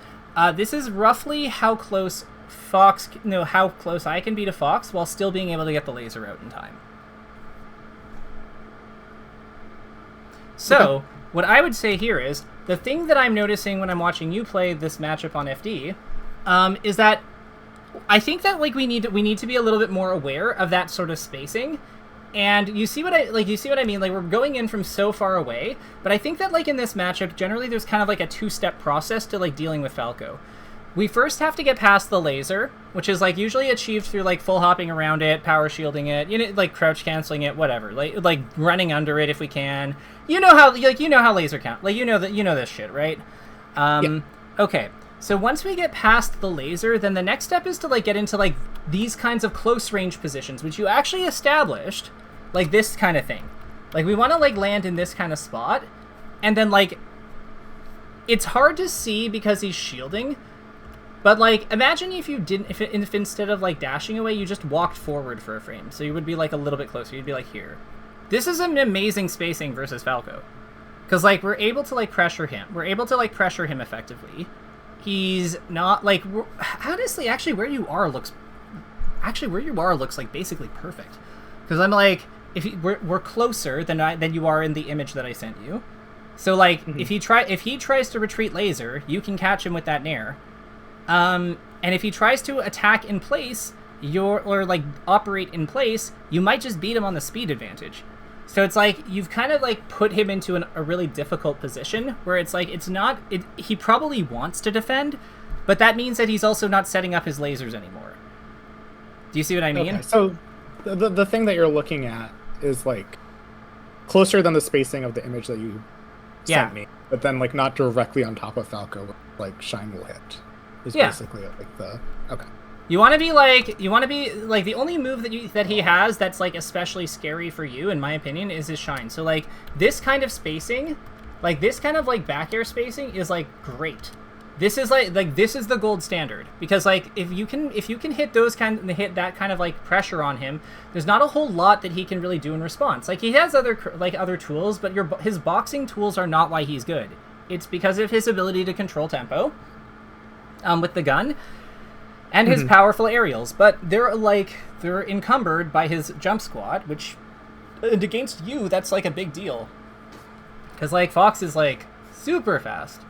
This is roughly how close how close I can be to Fox while still being able to get the laser out in time. So, what I would say here is, the thing that I'm noticing when I'm watching you play this matchup on FD, is that I think that we need to be a little bit more aware of that sort of spacing. And you see what I mean? We're going in from so far away, but I think that in this matchup, generally there's kind of a two-step process to dealing with Falco. We first have to get past the laser, which is usually achieved through full hopping around it, power shielding it, crouch canceling it, whatever. Running under it if we can. You know how laser count. You know this shit, right? Okay. So once we get past the laser, then the next step is to get into these kinds of close range positions, which you actually established, this kind of thing. We want to land in this kind of spot, and then it's hard to see because he's shielding. But imagine if instead of dashing away, you just walked forward for a frame, so you would be a little bit closer. You'd be here. This is an amazing spacing versus Falco, because we're able to pressure him. We're able to pressure him effectively. He's not honestly where you are looks basically perfect, because I'm we're closer than you are in the image that I sent you. So if he tries to retreat laser, you can catch him with that Nair. And if he tries to attack in place, operate in place, you might just beat him on the speed advantage. So it's you've kind of put him into a really difficult position where he probably wants to defend, but that means that he's also not setting up his lasers anymore. Do you see what I mean? Okay, so the thing that you're looking at is closer than the spacing of the image that you sent me, but then not directly on top of Falco, Shine will hit. Is basically okay. You want to be the only move that he has that's especially scary for you, in my opinion, is his Shine. So this kind of spacing, this kind of back air spacing is great. This is this is the gold standard, because if you can hit that kind of pressure on him, there's not a whole lot that he can really do in response. He has other tools, but his boxing tools are not why he's good. It's because of his ability to control tempo. With the gun, and his powerful aerials, but they're encumbered by his jump squat, which, and against you, that's a big deal, because Fox is super fast.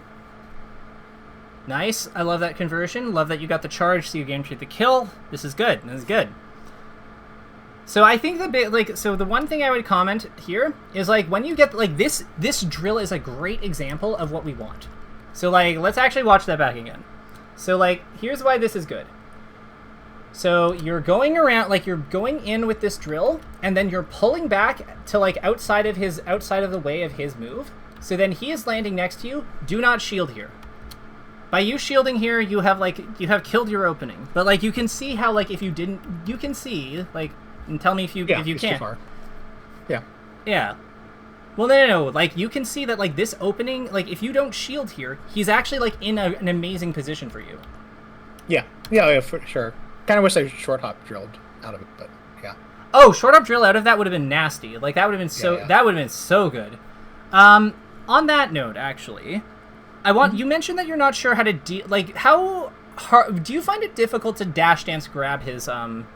Nice. I love that conversion. Love that you got the charge, so you guaranteed the kill. This is good. This is good. So I think the one thing I would comment here is like when you get like this drill is a great example of what we want. So like let's actually watch that back again. So like here's why this is good. So you're going around, like you're going in with this drill, and then you're pulling back to like outside of the way of his move. So then he is landing next to you. Do not shield here. By you shielding here, you have killed your opening. But like you can see how like if you didn't, you can see like, and tell me if you can't. Too far. Yeah. Yeah. Well, no. Like you can see that like this opening, like if you don't shield here, he's actually like in an amazing position for you. Yeah, for sure. Kind of wish I short hop drilled out of it, but yeah. Oh, short hop drill out of that would have been nasty. Like that would have been that would have been so good. On that note, actually, you mentioned that you're not sure how to like how hard do you find it difficult to dash dance grab his down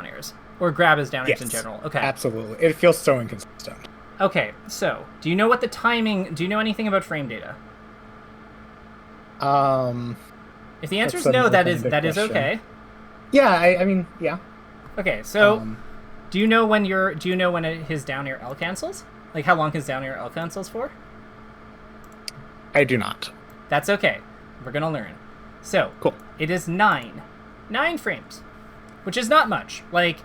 airs or grab his down airs in general? Okay, absolutely. It feels so inconsistent. Okay, so do you know what the timing? Do you know anything about frame data? If the answer is no, that is okay. Yeah, I mean, yeah. Okay, so do you know when his down air L cancels? Like how long his down air L cancels for? I do not. That's okay. We're gonna learn. So cool. It is 9 frames, which is not much. Like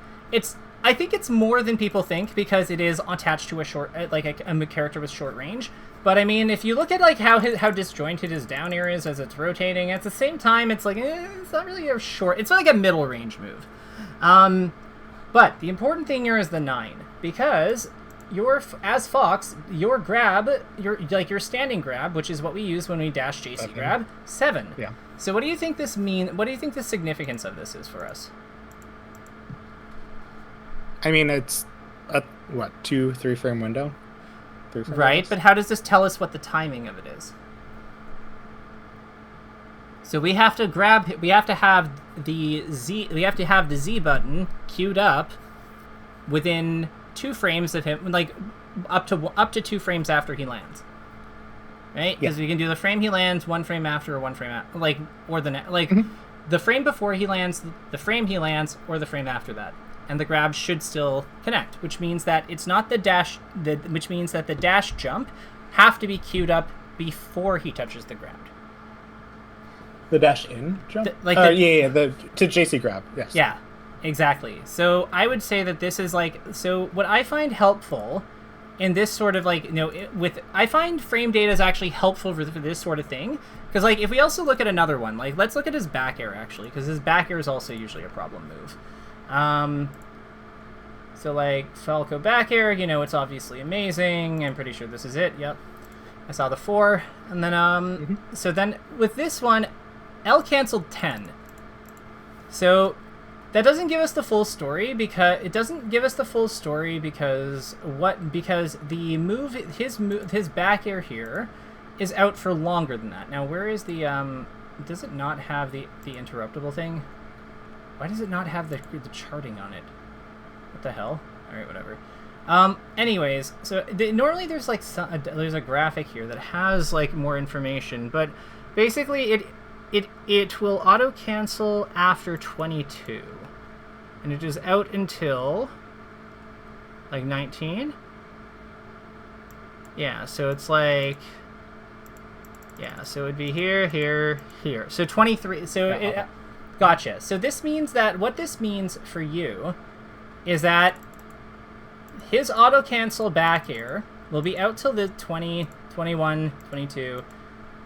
I think it's more than people think because it is attached to a character with short range. But I mean, if you look at like how disjointed his down air is as it's rotating, at the same time, it's like it's not really a short. It's like a middle range move. But the important thing here is the 9 because as Fox, your grab, your standing grab, which is what we use when we dash JC grab, 7. Yeah. So what do you think this mean? What do you think the significance of this is for us? I mean, it's a 2-3 frame window. Right, but how does this tell us what the timing of it is? So we have to have the Z button queued up within 2 frames of him, like up to 2 frames after he lands. Right? Because we can do the frame he lands, 1 frame after, or 1 frame after, the frame before he lands, the frame he lands, or the frame after that. And the grab should still connect, which means that it's not which means that the dash jump have to be queued up before he touches the ground. The dash in jump? To JC grab, yes. Yeah, exactly. So I would say that this is what I find helpful in this sort of I find frame data is actually helpful for this sort of thing. Because if we also look at another one, let's look at his back air actually, because his back air is also usually a problem move. So Falco back air, it's obviously amazing. I'm pretty sure this is it. Yep. I saw the 4. And then, so then with this one, L canceled 10. So that doesn't give us the full story because the move, his back air here is out for longer than that. Now, where is the, does it not have the interruptible thing? Why does it not have the charting on it? What the hell? All right, whatever. Anyways, so normally there's there's a graphic here that has more information, but basically it will auto cancel after 22, and it is out until 19. Yeah, so it's so it'd be here. So 23. So gotcha. So this means that what this means for you is that his auto cancel back air will be out till the 20, 21, 22,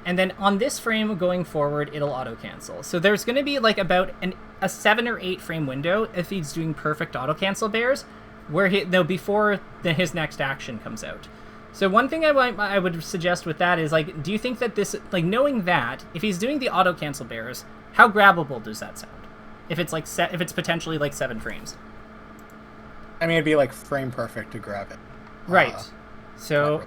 and then on this frame going forward, it'll auto cancel. So there's going to be about a 7 or 8 frame window if he's doing perfect auto cancel bears, where before his next action comes out. So one thing I would suggest with that is do you think that this knowing that if he's doing the auto cancel bears, how grabbable does that sound? If it's if it's potentially 7 frames. I mean, it'd be frame perfect to grab it. Right. So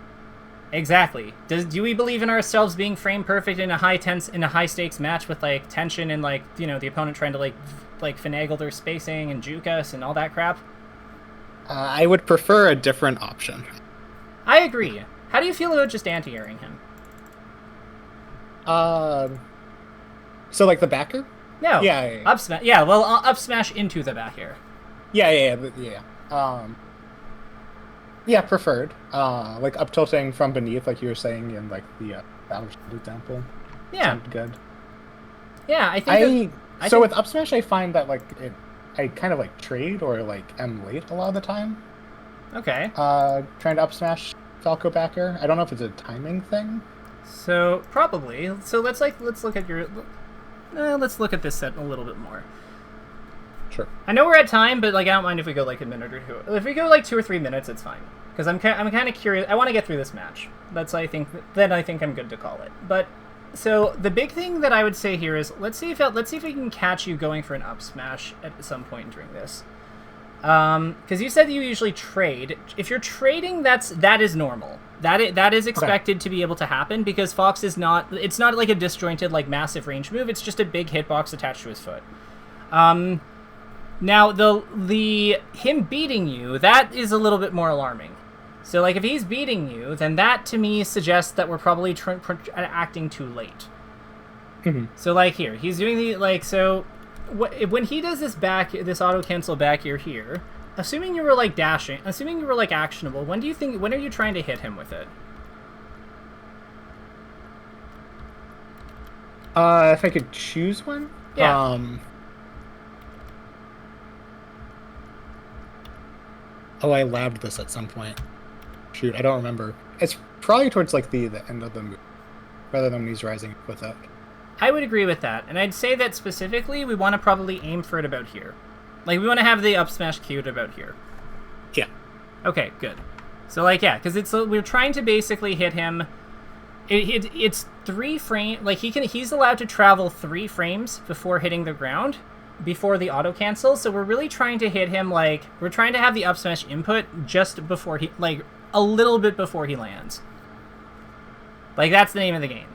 exactly. Do we believe in ourselves being frame perfect in a high stakes match with tension and the opponent trying to finagle their spacing and juke us and all that crap? I would prefer a different option. I agree. How do you feel about just anti-airing him? So like the backer? No. Yeah. Up smash. Yeah, well, up smash into the back air. Yeah. Yeah, preferred. Like up tilting from beneath, like you were saying in like the battle example. Yeah. Sounded good. Yeah, I think. With up smash, I find that like I kind of like trade or like am late a lot of the time. Okay. Trying to up smash Falco backer. I don't know if it's a timing thing. So probably. So let's look at your. Let's look at this set a little bit more. Sure. I know we're at time, but like I don't mind if we go like a minute or two. If we go like 2 or 3 minutes, it's fine. Because I'm kind of curious. I want to get through this match. I think I'm good to call it. But so the big thing that I would say here is let's see if we can catch you going for an up smash at some point during this. Because you said that you usually trade. If you're trading, that is normal. That is expected to be able to happen because Fox is not. It's not like a disjointed like massive range move. It's just a big hitbox attached to his foot. Now the him beating you, that is a little bit more alarming. So like if he's beating you, then that to me suggests that we're probably acting too late. Mm-hmm. So like here, he's doing the like so. When he does this auto cancel back here, assuming you were like dashing, assuming you were like actionable, when are you trying to hit him with it? If I could choose one? Yeah. Oh, I labbed this at some point. Shoot, I don't remember. It's probably towards like the end of the move, rather than when he's rising with it. I would agree with that, and I'd say that specifically we want to probably aim for it about here. Like, we want to have the up smash queued about here. Yeah. Okay, good. So, like, yeah, because we're trying to basically hit him. It's 3 frames. Like, he's allowed to travel 3 frames before hitting the ground, before the auto cancel. So we're really trying to hit him, like, we're trying to have the up smash input just before he, like, a little bit before he lands. Like, that's the name of the game.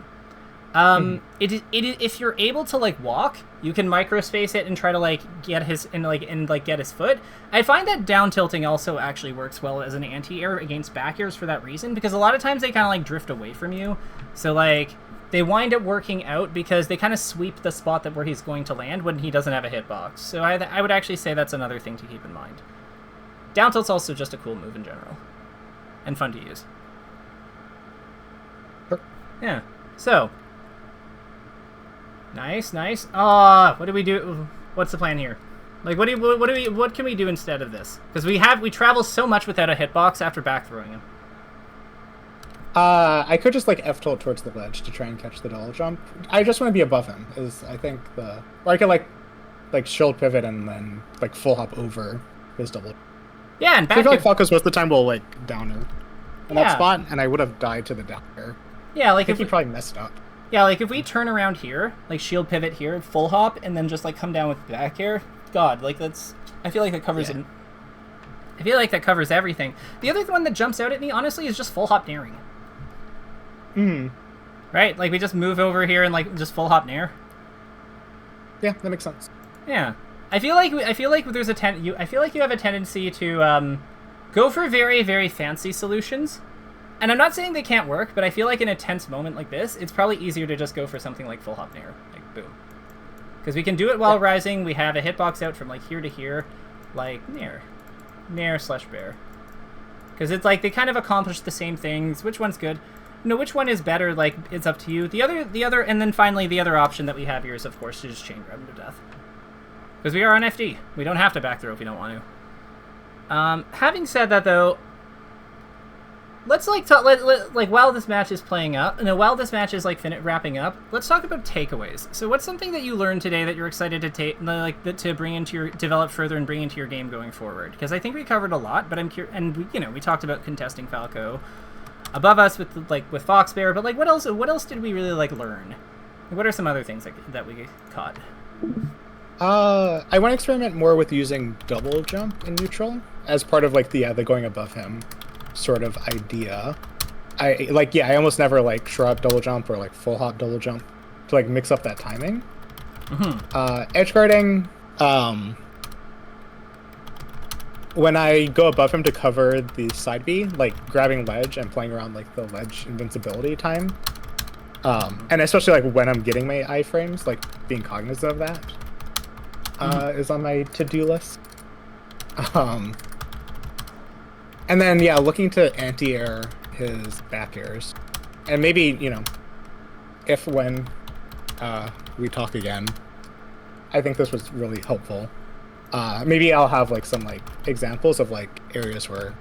If you're able to like walk, you can microspace it and try to like get his get his foot. I find that down tilting also actually works well as an anti-air against back airs for that reason, because a lot of times they kind of like drift away from you. So like they wind up working out because they kind of sweep the spot where he's going to land when he doesn't have a hitbox. So I would actually say that's another thing to keep in mind. Down tilt's also just a cool move in general and fun to use. Sure. Yeah. So. Nice. What do we do? What's the plan here? Like, what can we do instead of this? Because we travel so much without a hitbox after back throwing him. I could just like F tilt towards the ledge to try and catch the double jump. I just want to be above him. I think or I could like shield pivot and then like full hop over his double. Yeah, and back. I feel like Falco's most of the time will like downer in that spot, and I would have died to the downer. Yeah, like if he probably messed up. Yeah, like if we turn around here, like shield pivot here, full hop, and then just like come down with back air, God, like that's. I feel like that covers it. I feel like that covers everything. The other one that jumps out at me, honestly, is just full hop nairing. Right, like we just move over here and like just full hop nair. Yeah, that makes sense. Yeah, I feel like there's I feel like you have a tendency to go for very, very fancy solutions. And I'm not saying they can't work, but I feel like in a tense moment like this, it's probably easier to just go for something like full hop nair, like boom. Because we can do it while rising. We have a hitbox out from like here to here, like nair / bear. Because it's like they kind of accomplish the same things. Which one's good? No, which one is better? Like it's up to you. The other, and then finally the other option that we have here is of course to just chain grab him to death. Because we are on FD. We don't have to back throw if we don't want to. Having said that though. Let's like while this match is playing out, while this match is like wrapping up, let's talk about takeaways. So, what's something that you learned today that you're excited to to bring into your develop further and bring into your game going forward? Because I think we covered a lot, but I'm curious, and we talked about contesting Falco above us with Foxbear, but like what else did we really like learn? What are some other things that we caught? I want to experiment more with using double jump in neutral as part of like the going above him sort of idea. I almost never like shrug double jump or like full hop double jump to like mix up that timing. Edge guarding, when I go above him to cover the side B, like grabbing ledge and playing around like the ledge invincibility time, And especially like when I'm getting my iframes, like being cognizant of that is on my to-do list. And then yeah, looking to anti-air his back airs, and maybe if when we talk again, I think this was really helpful. Maybe I'll have like some like examples of like areas where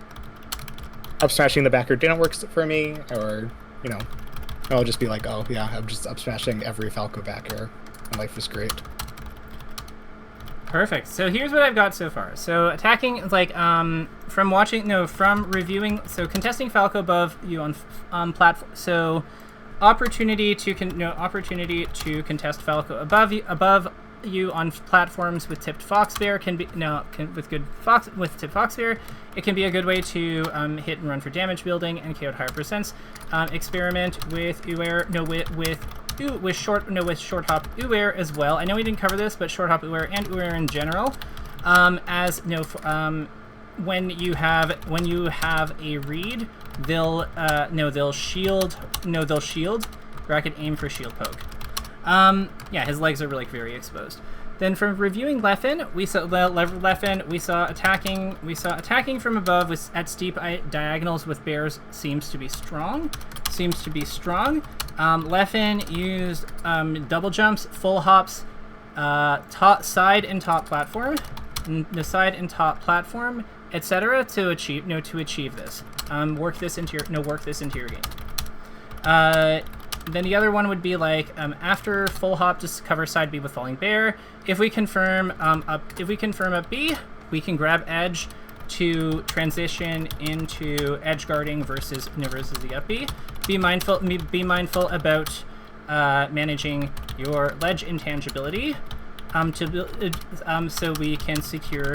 up smashing the back air didn't work for me, or I'll just be like, oh yeah, I'm just up smashing every Falco back air, and life is great. Perfect. So here's what I've got so far. So attacking, like, from reviewing, so contesting Falco above you on platform. So opportunity to contest Falco above you on platforms with tipped Foxbear with tipped Foxbear. It can be a good way to hit and run for damage building and KO at higher percents. Experiment with with short hop Uwer as well. I know we didn't cover this, but short hop Uwer and Uwer in general, when you have a read, they'll shield bracket aim for shield poke. Yeah, his legs are really very exposed. Then from reviewing leffen, we saw attacking from above at steep diagonals with bears seems to be strong. Leffen used double jumps, full hops, side and top platform, etc. to achieve this. Work this into your game. Then the other one would be like after full hop, just cover side B with falling bear. If we confirm up B, we can grab edge to transition into edge guarding versus the up B. Be mindful about managing your ledge intangibility so we can secure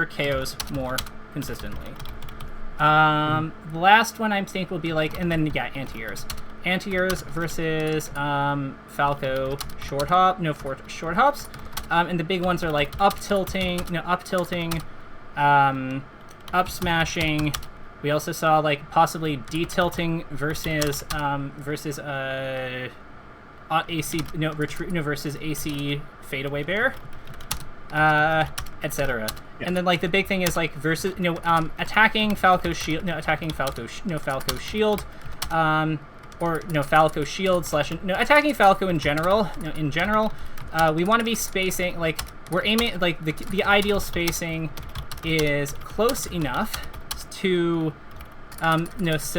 KOs more consistently. The last one I think will be like, and then yeah, anti-airs versus Falco short hops. And the big ones are like up tilting, up smashing. We also saw like possibly detilting versus AC versus AC fadeaway bear, etc. Yeah. And then like the big thing is like versus attacking Falco shield, Falco shield, or Falco shield / attacking Falco in general. We want to be spacing, like we're aiming, like the ideal spacing is close enough to is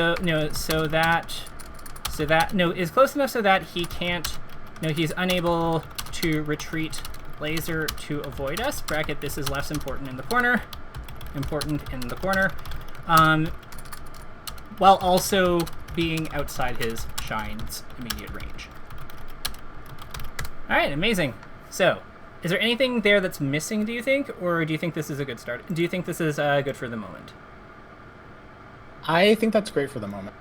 close enough so that he can't, he's unable to retreat laser to avoid us. Bracket, this is less important in the corner. While also being outside his shine's immediate range. All right, amazing. So, is there anything there that's missing, do you think? Or do you think this is a good start? Do you think this is good for the moment? I think that's great for the moment.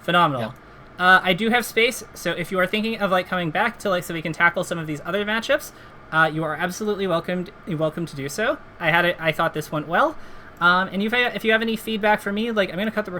Phenomenal. Yeah. I do have space, so if you are thinking of like coming back to like so we can tackle some of these other matchups, you are absolutely welcome to do so. I thought this went well. And if you have any feedback for me, like I'm gonna cut the